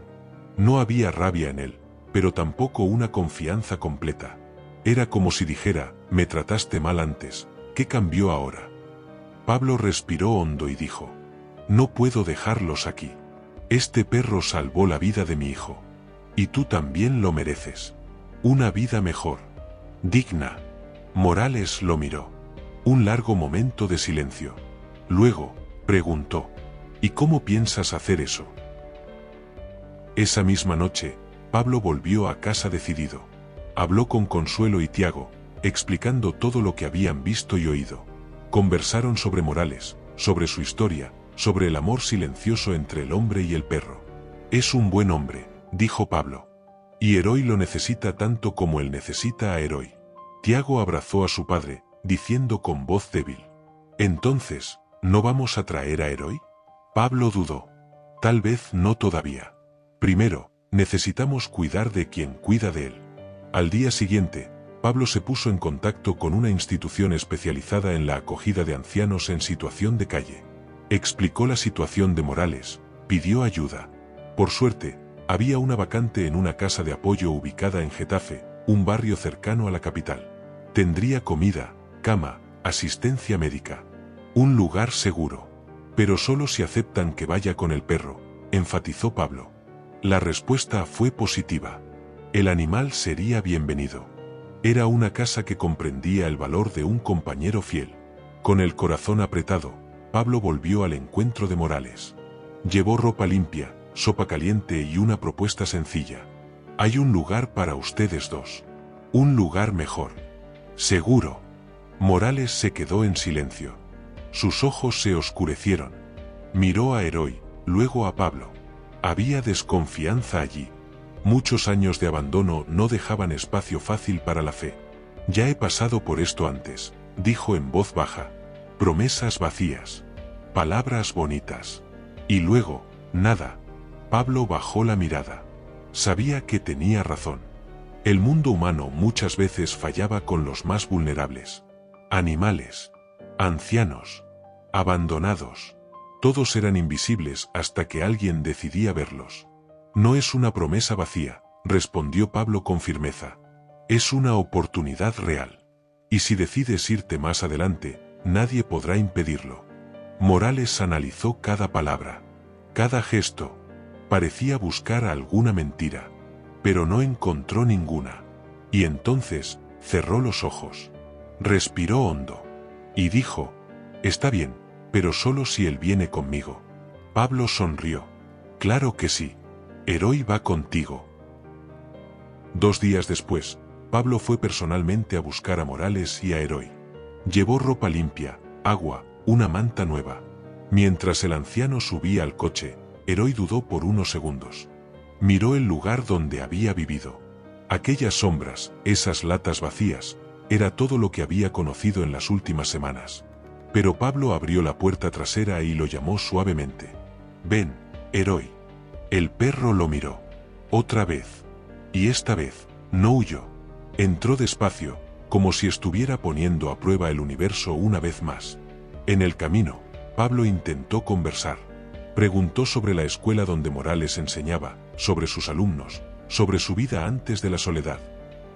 No había rabia en él, pero tampoco una confianza completa. Era como si dijera, me trataste mal antes, ¿qué cambió ahora? Pablo respiró hondo y dijo, no puedo dejarlos aquí. Este perro salvó la vida de mi hijo. Y tú también lo mereces. Una vida mejor. Digna. Morales lo miró. Un largo momento de silencio. Luego, preguntó, ¿y cómo piensas hacer eso? Esa misma noche, Pablo volvió a casa decidido. Habló con Consuelo y Tiago, explicando todo lo que habían visto y oído. Conversaron sobre Morales, sobre su historia, sobre el amor silencioso entre el hombre y el perro. Es un buen hombre, dijo Pablo. Y Eroy lo necesita tanto como él necesita a Eroy. Tiago abrazó a su padre, diciendo con voz débil, entonces, ¿no vamos a traer a Eroy? Pablo dudó. Tal vez no todavía. Primero, necesitamos cuidar de quien cuida de él. Al día siguiente, Pablo se puso en contacto con una institución especializada en la acogida de ancianos en situación de calle. Explicó la situación de Morales, pidió ayuda. Por suerte, había una vacante en una casa de apoyo ubicada en Getafe, un barrio cercano a la capital. Tendría comida, cama, asistencia médica. Un lugar seguro. Pero solo si aceptan que vaya con el perro, enfatizó Pablo. La respuesta fue positiva. El animal sería bienvenido. Era una casa que comprendía el valor de un compañero fiel. Con el corazón apretado, Pablo volvió al encuentro de Morales. Llevó ropa limpia, sopa caliente y una propuesta sencilla. Hay un lugar para ustedes dos. Un lugar mejor. Seguro. Morales se quedó en silencio. Sus ojos se oscurecieron. Miró a Eroy, luego a Pablo. Había desconfianza allí. Muchos años de abandono no dejaban espacio fácil para la fe. Ya he pasado por esto antes, dijo en voz baja. Promesas vacías. Palabras bonitas. Y luego, nada. Pablo bajó la mirada. Sabía que tenía razón. El mundo humano muchas veces fallaba con los más vulnerables. Animales. Ancianos. Abandonados. Todos eran invisibles hasta que alguien decidía verlos. No es una promesa vacía, respondió Pablo con firmeza. Es una oportunidad real. Y si decides irte más adelante, nadie podrá impedirlo. Morales analizó cada palabra, cada gesto. Parecía buscar alguna mentira, pero no encontró ninguna. Y entonces, cerró los ojos. Respiró hondo. Y dijo, está bien, pero solo si él viene conmigo. Pablo sonrió. Claro que sí. Eroy va contigo. 2 días después, Pablo fue personalmente a buscar a Morales y a Eroy. Llevó ropa limpia, agua, una manta nueva. Mientras el anciano subía al coche, Eroy dudó por unos segundos. Miró el lugar donde había vivido. Aquellas sombras, esas latas vacías, era todo lo que había conocido en las últimas semanas. Pero Pablo abrió la puerta trasera y lo llamó suavemente. Ven, Eroy. El perro lo miró. Otra vez. Y esta vez, no huyó. Entró despacio, como si estuviera poniendo a prueba el universo una vez más. En el camino, Pablo intentó conversar. Preguntó sobre la escuela donde Morales enseñaba, sobre sus alumnos, sobre su vida antes de la soledad.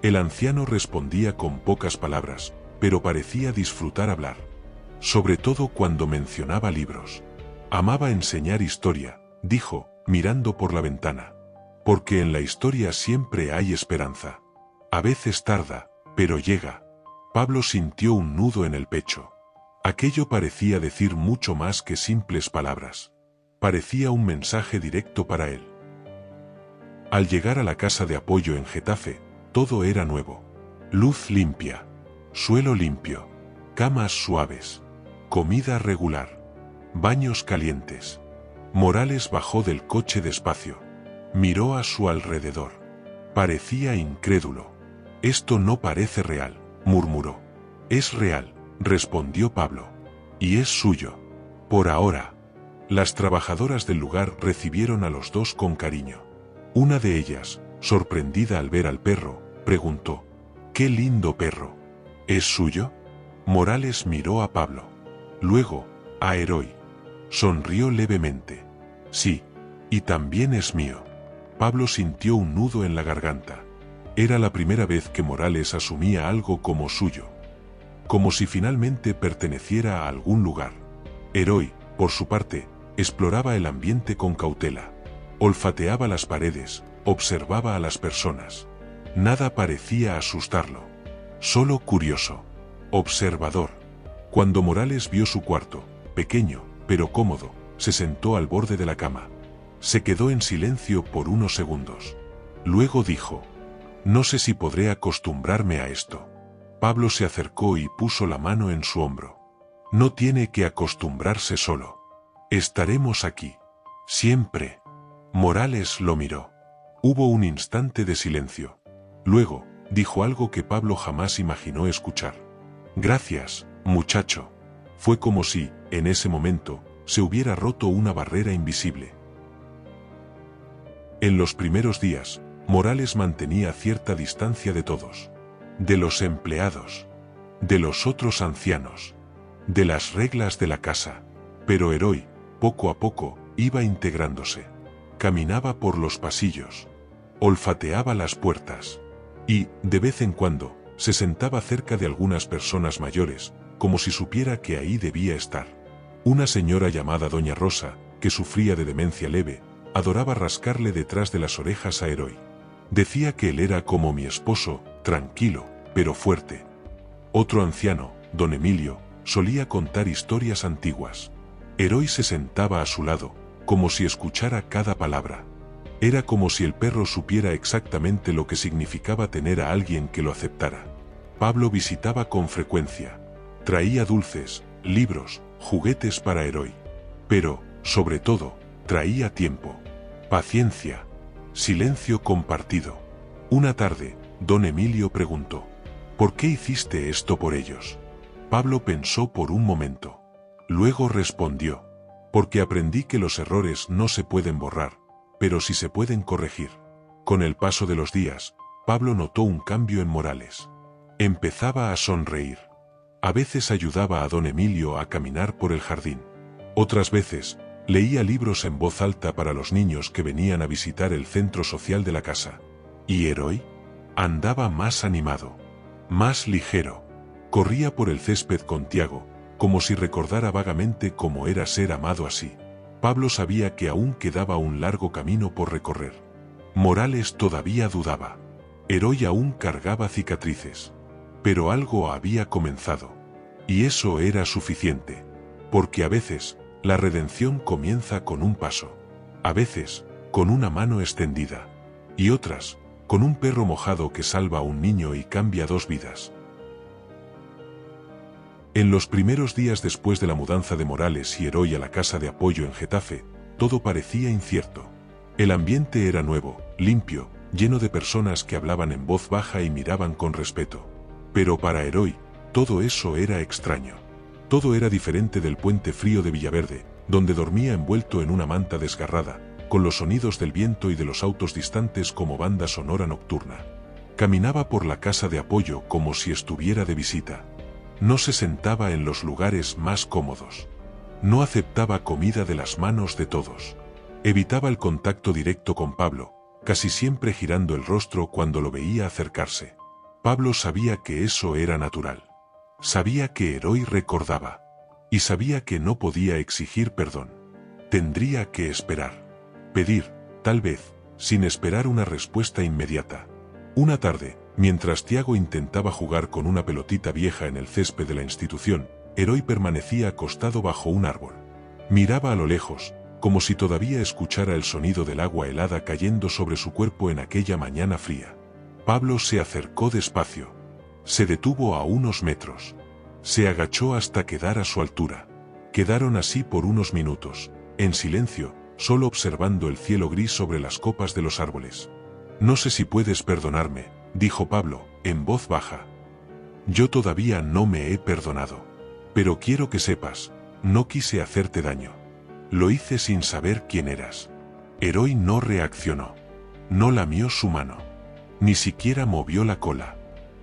El anciano respondía con pocas palabras, pero parecía disfrutar hablar. Sobre todo cuando mencionaba libros. Amaba enseñar historia, dijo, mirando por la ventana. Porque en la historia siempre hay esperanza. A veces tarda, pero llega. Pablo sintió un nudo en el pecho. Aquello parecía decir mucho más que simples palabras. Parecía un mensaje directo para él. Al llegar a la casa de apoyo en Getafe, todo era nuevo. Luz limpia, suelo limpio, camas suaves, comida regular, baños calientes. Morales bajó del coche despacio. Miró a su alrededor. Parecía incrédulo. Esto no parece real, murmuró. Es real, respondió Pablo. Y es suyo. Por ahora. Las trabajadoras del lugar recibieron a los dos con cariño. Una de ellas, sorprendida al ver al perro, preguntó: «¡Qué lindo perro! ¿Es suyo?». Morales miró a Pablo. Luego, a Heroi. Sonrió levemente. «Sí, y también es mío». Pablo sintió un nudo en la garganta. Era la primera vez que Morales asumía algo como suyo. Como si finalmente perteneciera a algún lugar. Heroi, por su parte, exploraba el ambiente con cautela. Olfateaba las paredes, observaba a las personas. Nada parecía asustarlo. Solo curioso. Observador. Cuando Morales vio su cuarto, pequeño, pero cómodo, se sentó al borde de la cama. Se quedó en silencio por unos segundos. Luego dijo: «No sé si podré acostumbrarme a esto». Pablo se acercó y puso la mano en su hombro. «No tiene que acostumbrarse solo. Estaremos aquí. Siempre». Morales lo miró. Hubo un instante de silencio. Luego, dijo algo que Pablo jamás imaginó escuchar. «Gracias, muchacho». Fue como si, en ese momento, se hubiera roto una barrera invisible. En los primeros días, Morales mantenía cierta distancia de todos. De los empleados. De los otros ancianos. De las reglas de la casa. Pero Heroi, poco a poco, iba integrándose. Caminaba por los pasillos. Olfateaba las puertas. Y, de vez en cuando, se sentaba cerca de algunas personas mayores, como si supiera que ahí debía estar. Una señora llamada Doña Rosa, que sufría de demencia leve, adoraba rascarle detrás de las orejas a Heroi. Decía que él era como mi esposo, tranquilo, pero fuerte. Otro anciano, don Emilio, solía contar historias antiguas. Heroi se sentaba a su lado, como si escuchara cada palabra. Era como si el perro supiera exactamente lo que significaba tener a alguien que lo aceptara. Pablo visitaba con frecuencia. Traía dulces, libros, juguetes para Heroi. Pero, sobre todo, traía tiempo, paciencia, silencio compartido. Una tarde, don Emilio preguntó: «¿Por qué hiciste esto por ellos?». Pablo pensó por un momento. Luego respondió: «Porque aprendí que los errores no se pueden borrar, pero sí se pueden corregir». Con el paso de los días, Pablo notó un cambio en Morales. Empezaba a sonreír. A veces ayudaba a don Emilio a caminar por el jardín. Otras veces, leía libros en voz alta para los niños que venían a visitar el centro social de la casa. ¿Y Heroi? Andaba más animado, más ligero. Corría por el césped con Tiago, como si recordara vagamente cómo era ser amado así. Pablo sabía que aún quedaba un largo camino por recorrer. Morales todavía dudaba. Heroi aún cargaba cicatrices. Pero algo había comenzado. Y eso era suficiente. Porque a veces, la redención comienza con un paso. A veces, con una mano extendida. Y otras, con un perro mojado que salva a un niño y cambia dos vidas. En los primeros días después de la mudanza de Morales y Heroi a la casa de apoyo en Getafe, todo parecía incierto. El ambiente era nuevo, limpio, lleno de personas que hablaban en voz baja y miraban con respeto. Pero para Heroi, todo eso era extraño. Todo era diferente del puente frío de Villaverde, donde dormía envuelto en una manta desgarrada, con los sonidos del viento y de los autos distantes como banda sonora nocturna. Caminaba por la casa de apoyo como si estuviera de visita. No se sentaba en los lugares más cómodos. No aceptaba comida de las manos de todos. Evitaba el contacto directo con Pablo, casi siempre girando el rostro cuando lo veía acercarse. Pablo sabía que eso era natural. Sabía que Heroi recordaba. Y sabía que no podía exigir perdón. Tendría que esperar. Pedir, tal vez, sin esperar una respuesta inmediata. Una tarde, mientras Tiago intentaba jugar con una pelotita vieja en el césped de la institución, Heroi permanecía acostado bajo un árbol. Miraba a lo lejos, como si todavía escuchara el sonido del agua helada cayendo sobre su cuerpo en aquella mañana fría. Pablo se acercó despacio. Se detuvo a unos metros. Se agachó hasta quedar a su altura. Quedaron así por unos minutos, en silencio, solo observando el cielo gris sobre las copas de los árboles. «No sé si puedes perdonarme», dijo Pablo, en voz baja. «Yo todavía no me he perdonado. Pero quiero que sepas, no quise hacerte daño. Lo hice sin saber quién eras. Heroi no reaccionó. No lamió su mano. Ni siquiera movió la cola.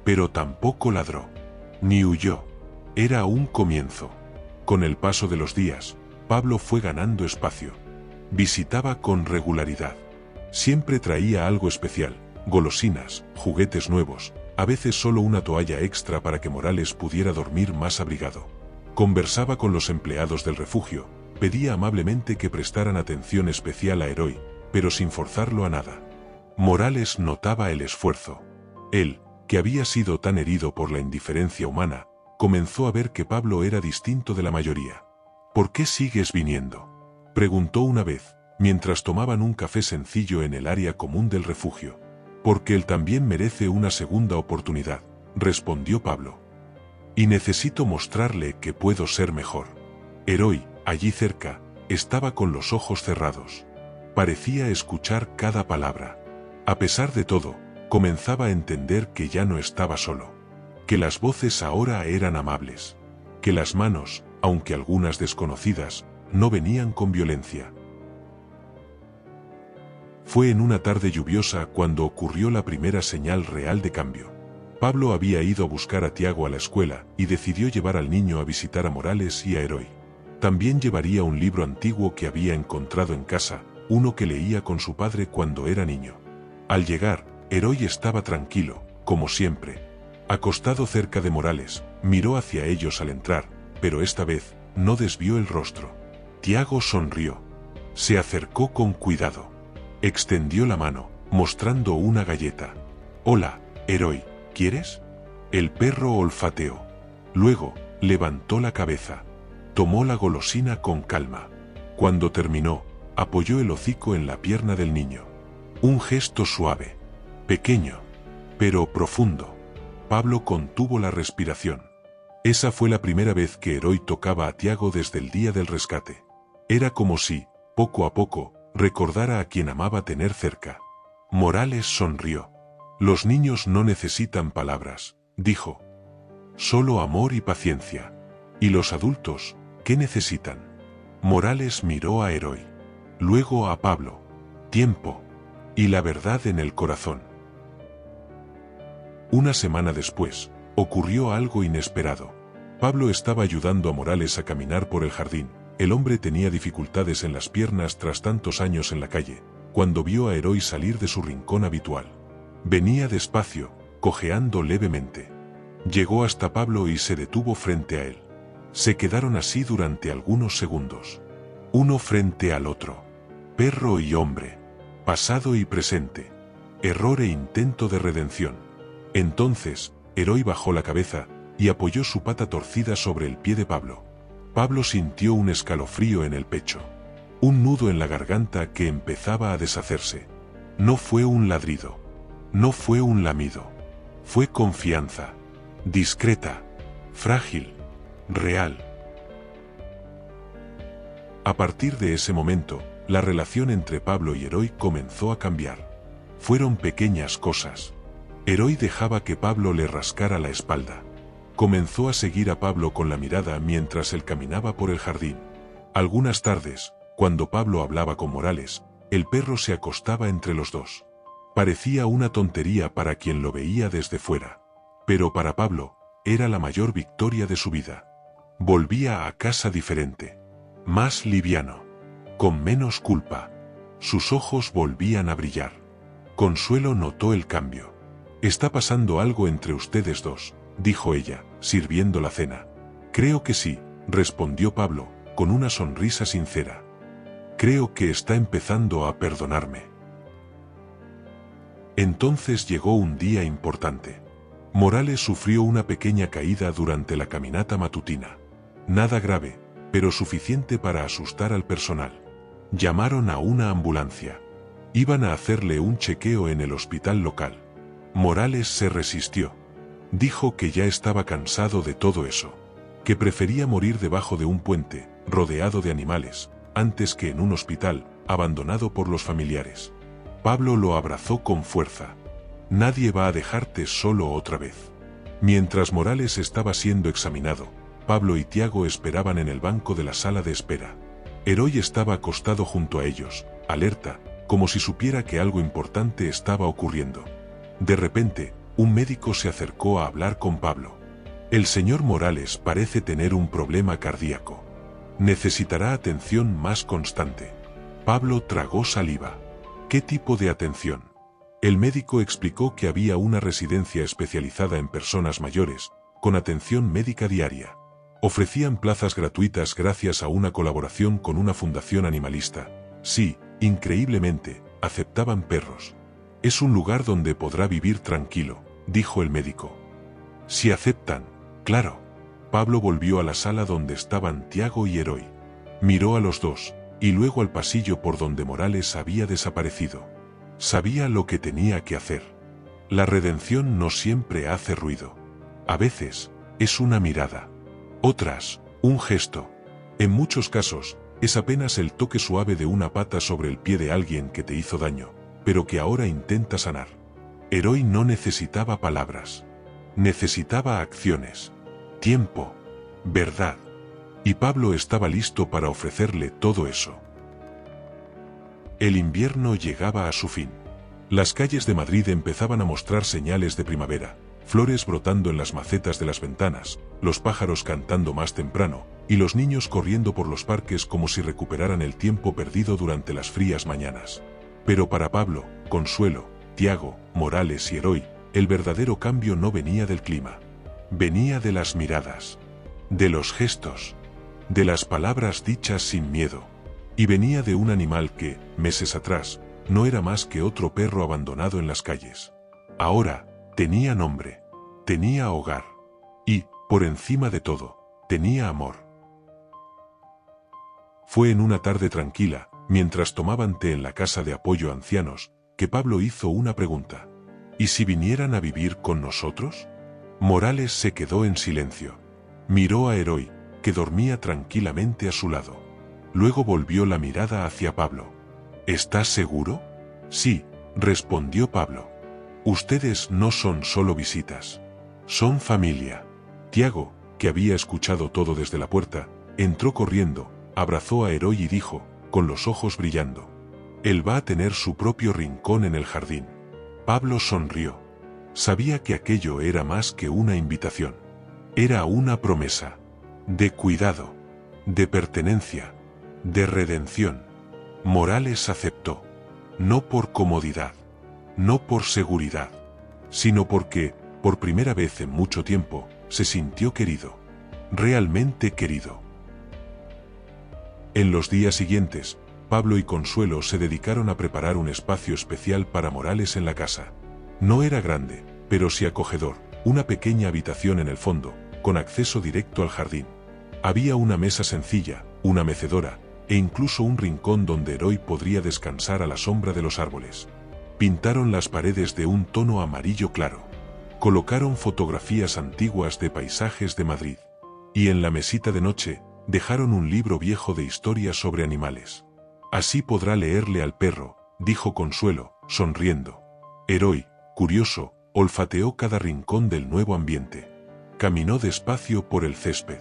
Pero tampoco ladró. Ni huyó. Era un comienzo. Con el paso de los días, Pablo fue ganando espacio. Visitaba con regularidad. Siempre traía algo especial, golosinas, juguetes nuevos, a veces solo una toalla extra para que Morales pudiera dormir más abrigado. Conversaba con los empleados del refugio, pedía amablemente que prestaran atención especial a Heroi, pero sin forzarlo a nada. Morales notaba el esfuerzo. Él, que había sido tan herido por la indiferencia humana, comenzó a ver que Pablo era distinto de la mayoría. ¿Por qué sigues viniendo?, preguntó una vez, mientras tomaban un café sencillo en el área común del refugio. Porque él también merece una segunda oportunidad, respondió Pablo. Y necesito mostrarle que puedo ser mejor. Heroi, allí cerca, estaba con los ojos cerrados. Parecía escuchar cada palabra. A pesar de todo, comenzaba a entender que ya no estaba solo. Que las voces ahora eran amables. Que las manos, aunque algunas desconocidas, no venían con violencia. Fue en una tarde lluviosa cuando ocurrió la primera señal real de cambio. Pablo había ido a buscar a Tiago a la escuela y decidió llevar al niño a visitar a Morales y a Heroi. También llevaría un libro antiguo que había encontrado en casa, uno que leía con su padre cuando era niño. Al llegar, Heroi estaba tranquilo, como siempre. Acostado cerca de Morales, miró hacia ellos al entrar, pero esta vez no desvió el rostro. Tiago sonrió. Se acercó con cuidado. Extendió la mano, mostrando una galleta. «Hola, Heroi, ¿quieres?» El perro olfateó. Luego, levantó la cabeza. Tomó la golosina con calma. Cuando terminó, apoyó el hocico en la pierna del niño. Un gesto suave. Pequeño, pero profundo. Pablo contuvo la respiración. Esa fue la primera vez que Heroi tocaba a Tiago desde el día del rescate. Era como si, poco a poco, recordara a quien amaba tener cerca. Morales sonrió. Los niños no necesitan palabras, dijo. Solo amor y paciencia. ¿Y los adultos, qué necesitan? Morales miró a Heroi. Luego a Pablo. Tiempo. Y la verdad en el corazón. Una semana después, ocurrió algo inesperado. Pablo estaba ayudando a Morales a caminar por el jardín. El hombre tenía dificultades en las piernas tras tantos años en la calle, cuando vio a Heroi salir de su rincón habitual. Venía despacio, cojeando levemente. Llegó hasta Pablo y se detuvo frente a él. Se quedaron así durante algunos segundos. Uno frente al otro. Perro y hombre. Pasado y presente. Error e intento de redención. Entonces, Heroi bajó la cabeza y apoyó su pata torcida sobre el pie de Pablo. Pablo sintió un escalofrío en el pecho. Un nudo en la garganta que empezaba a deshacerse. No fue un ladrido. No fue un lamido. Fue confianza. Discreta. Frágil. Real. A partir de ese momento, la relación entre Pablo y Heroi comenzó a cambiar. Fueron pequeñas cosas. Heroi dejaba que Pablo le rascara la espalda. Comenzó a seguir a Pablo con la mirada mientras él caminaba por el jardín. Algunas tardes, cuando Pablo hablaba con Morales, el perro se acostaba entre los dos. Parecía una tontería para quien lo veía desde fuera. Pero para Pablo, era la mayor victoria de su vida. Volvía a casa diferente. Más liviano. Con menos culpa. Sus ojos volvían a brillar. Consuelo notó el cambio. «Está pasando algo entre ustedes dos», dijo ella, sirviendo la cena. «Creo que sí», respondió Pablo, con una sonrisa sincera. «Creo que está empezando a perdonarme». Entonces llegó un día importante. Morales sufrió una pequeña caída durante la caminata matutina. Nada grave, pero suficiente para asustar al personal. Llamaron a una ambulancia. Iban a hacerle un chequeo en el hospital local. Morales se resistió. Dijo que ya estaba cansado de todo eso. Que prefería morir debajo de un puente, rodeado de animales, antes que en un hospital, abandonado por los familiares. Pablo lo abrazó con fuerza. «Nadie va a dejarte solo otra vez». Mientras Morales estaba siendo examinado, Pablo y Tiago esperaban en el banco de la sala de espera. Heroi estaba acostado junto a ellos, alerta, como si supiera que algo importante estaba ocurriendo. De repente, un médico se acercó a hablar con Pablo. El señor Morales parece tener un problema cardíaco. Necesitará atención más constante. Pablo tragó saliva. ¿Qué tipo de atención? El médico explicó que había una residencia especializada en personas mayores, con atención médica diaria. Ofrecían plazas gratuitas gracias a una colaboración con una fundación animalista. Sí, increíblemente, aceptaban perros. Es un lugar donde podrá vivir tranquilo, dijo el médico. Si aceptan, claro. Pablo volvió a la sala donde estaban Tiago y Heroi. Miró a los dos, y luego al pasillo por donde Morales había desaparecido. Sabía lo que tenía que hacer. La redención no siempre hace ruido. A veces, es una mirada. Otras, un gesto. En muchos casos, es apenas el toque suave de una pata sobre el pie de alguien que te hizo daño, pero que ahora intenta sanar. Heroi no necesitaba palabras. Necesitaba acciones. Tiempo. Verdad. Y Pablo estaba listo para ofrecerle todo eso. El invierno llegaba a su fin. Las calles de Madrid empezaban a mostrar señales de primavera, flores brotando en las macetas de las ventanas, los pájaros cantando más temprano, y los niños corriendo por los parques como si recuperaran el tiempo perdido durante las frías mañanas. Pero para Pablo, Consuelo, Tiago, Morales y Heroi, el verdadero cambio no venía del clima. Venía de las miradas, de los gestos, de las palabras dichas sin miedo. Y venía de un animal que, meses atrás, no era más que otro perro abandonado en las calles. Ahora, tenía nombre, tenía hogar. Y, por encima de todo, tenía amor. Fue en una tarde tranquila, mientras tomaban té en la casa de apoyo a ancianos, que Pablo hizo una pregunta. ¿Y si vinieran a vivir con nosotros? Morales se quedó en silencio. Miró a Heroi, que dormía tranquilamente a su lado. Luego volvió la mirada hacia Pablo. ¿Estás seguro? Sí, respondió Pablo. Ustedes no son solo visitas. Son familia. Tiago, que había escuchado todo desde la puerta, entró corriendo, abrazó a Heroi y dijo, con los ojos brillando: él va a tener su propio rincón en el jardín. Pablo sonrió. Sabía que aquello era más que una invitación. Era una promesa. De cuidado. De pertenencia. De redención. Morales aceptó. No por comodidad. No por seguridad. Sino porque, por primera vez en mucho tiempo, se sintió querido. Realmente querido. En los días siguientes, Pablo y Consuelo se dedicaron a preparar un espacio especial para Morales en la casa. No era grande, pero sí acogedor, una pequeña habitación en el fondo, con acceso directo al jardín. Había una mesa sencilla, una mecedora, e incluso un rincón donde Heroi podría descansar a la sombra de los árboles. Pintaron las paredes de un tono amarillo claro. Colocaron fotografías antiguas de paisajes de Madrid. Y en la mesita de noche, dejaron un libro viejo de historias sobre animales. Así podrá leerle al perro, dijo Consuelo, sonriendo. Heroi, curioso, olfateó cada rincón del nuevo ambiente. Caminó despacio por el césped.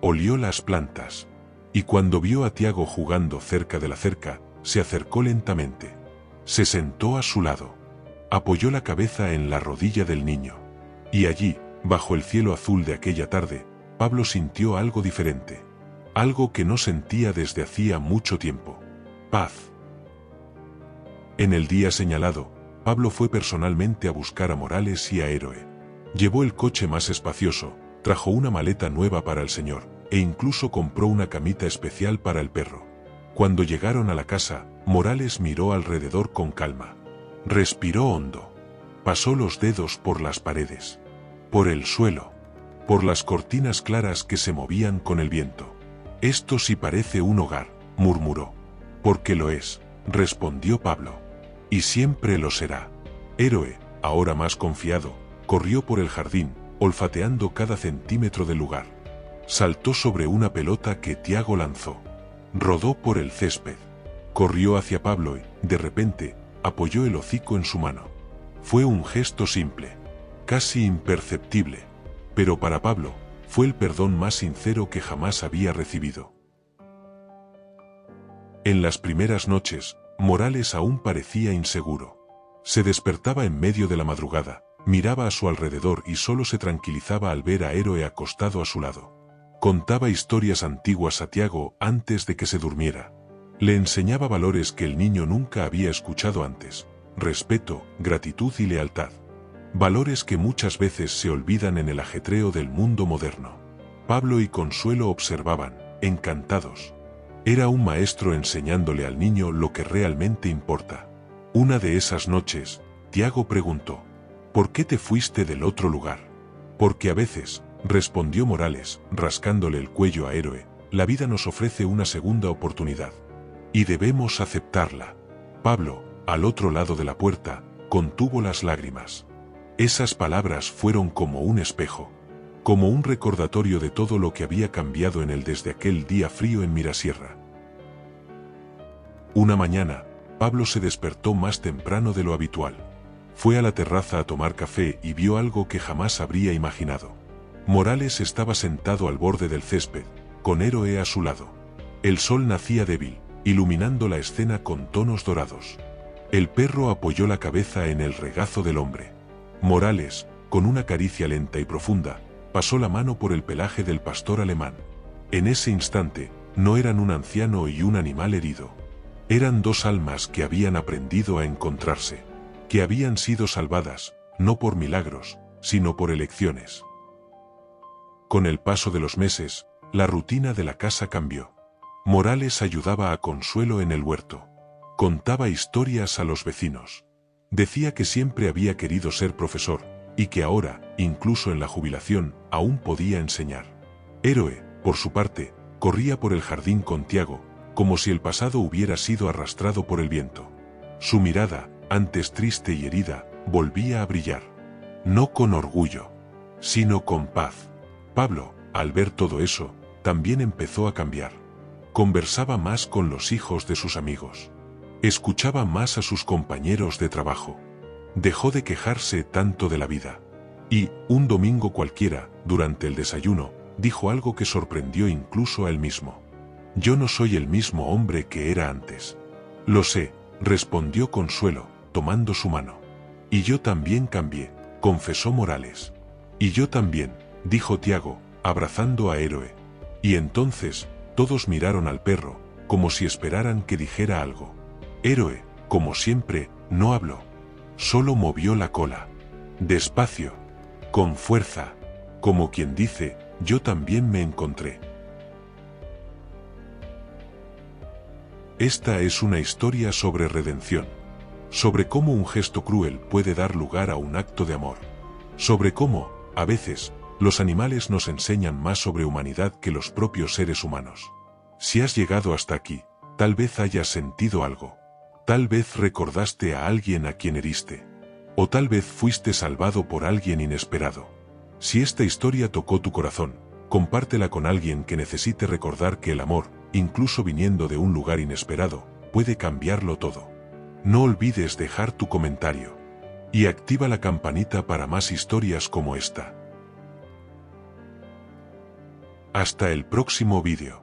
Olió las plantas. Y cuando vio a Tiago jugando cerca de la cerca, se acercó lentamente. Se sentó a su lado. Apoyó la cabeza en la rodilla del niño. Y allí, bajo el cielo azul de aquella tarde, Pablo sintió algo diferente. Algo que no sentía desde hacía mucho tiempo. Paz. En el día señalado, Pablo fue personalmente a buscar a Morales y a Heroi. Llevó el coche más espacioso, trajo una maleta nueva para el señor, e incluso compró una camita especial para el perro. Cuando llegaron a la casa, Morales miró alrededor con calma. Respiró hondo. Pasó los dedos por las paredes. Por el suelo. Por las cortinas claras que se movían con el viento. Esto sí parece un hogar, murmuró. Porque lo es, respondió Pablo. Y siempre lo será. Heroi, ahora más confiado, corrió por el jardín, olfateando cada centímetro del lugar. Saltó sobre una pelota que Tiago lanzó. Rodó por el césped. Corrió hacia Pablo y, de repente, apoyó el hocico en su mano. Fue un gesto simple, casi imperceptible, pero para Pablo, fue el perdón más sincero que jamás había recibido. En las primeras noches, Morales aún parecía inseguro. Se despertaba en medio de la madrugada, miraba a su alrededor y solo se tranquilizaba al ver a Héroe acostado a su lado. Contaba historias antiguas a Tiago antes de que se durmiera. Le enseñaba valores que el niño nunca había escuchado antes: respeto, gratitud y lealtad. Valores que muchas veces se olvidan en el ajetreo del mundo moderno. Pablo y Consuelo observaban, encantados. Era un maestro enseñándole al niño lo que realmente importa. Una de esas noches, Tiago preguntó: ¿por qué te fuiste del otro lugar? Porque a veces, respondió Morales, rascándole el cuello a Héroe, la vida nos ofrece una segunda oportunidad. Y debemos aceptarla. Pablo, al otro lado de la puerta, contuvo las lágrimas. Esas palabras fueron como un espejo, como un recordatorio de todo lo que había cambiado en él desde aquel día frío en Mirasierra. Una mañana, Pablo se despertó más temprano de lo habitual. Fue a la terraza a tomar café y vio algo que jamás habría imaginado. Morales estaba sentado al borde del césped, con Héroe a su lado. El sol nacía débil, iluminando la escena con tonos dorados. El perro apoyó la cabeza en el regazo del hombre. Morales, con una caricia lenta y profunda, pasó la mano por el pelaje del pastor alemán. En ese instante, no eran un anciano y un animal herido. Eran dos almas que habían aprendido a encontrarse, que habían sido salvadas, no por milagros, sino por elecciones. Con el paso de los meses, la rutina de la casa cambió. Morales ayudaba a Consuelo en el huerto. Contaba historias a los vecinos. Decía que siempre había querido ser profesor, y que ahora, incluso en la jubilación, aún podía enseñar. Héroe, por su parte, corría por el jardín con Tiago, como si el pasado hubiera sido arrastrado por el viento. Su mirada, antes triste y herida, volvía a brillar. No con orgullo, sino con paz. Pablo, al ver todo eso, también empezó a cambiar. Conversaba más con los hijos de sus amigos. Escuchaba más a sus compañeros de trabajo. Dejó de quejarse tanto de la vida. Y, un domingo cualquiera, durante el desayuno, dijo algo que sorprendió incluso a él mismo. «Yo no soy el mismo hombre que era antes». «Lo sé», respondió Consuelo, tomando su mano. «Y yo también cambié», confesó Morales. «Y yo también», dijo Tiago, abrazando a Héroe. Y entonces, todos miraron al perro, como si esperaran que dijera algo. Héroe, como siempre, no habló. Solo movió la cola. Despacio. Con fuerza. Como quien dice, yo también me encontré. Esta es una historia sobre redención. Sobre cómo un gesto cruel puede dar lugar a un acto de amor. Sobre cómo, a veces, los animales nos enseñan más sobre humanidad que los propios seres humanos. Si has llegado hasta aquí, tal vez hayas sentido algo. Tal vez recordaste a alguien a quien heriste. O tal vez fuiste salvado por alguien inesperado. Si esta historia tocó tu corazón, compártela con alguien que necesite recordar que el amor, incluso viniendo de un lugar inesperado, puede cambiarlo todo. No olvides dejar tu comentario. Y activa la campanita para más historias como esta. Hasta el próximo vídeo.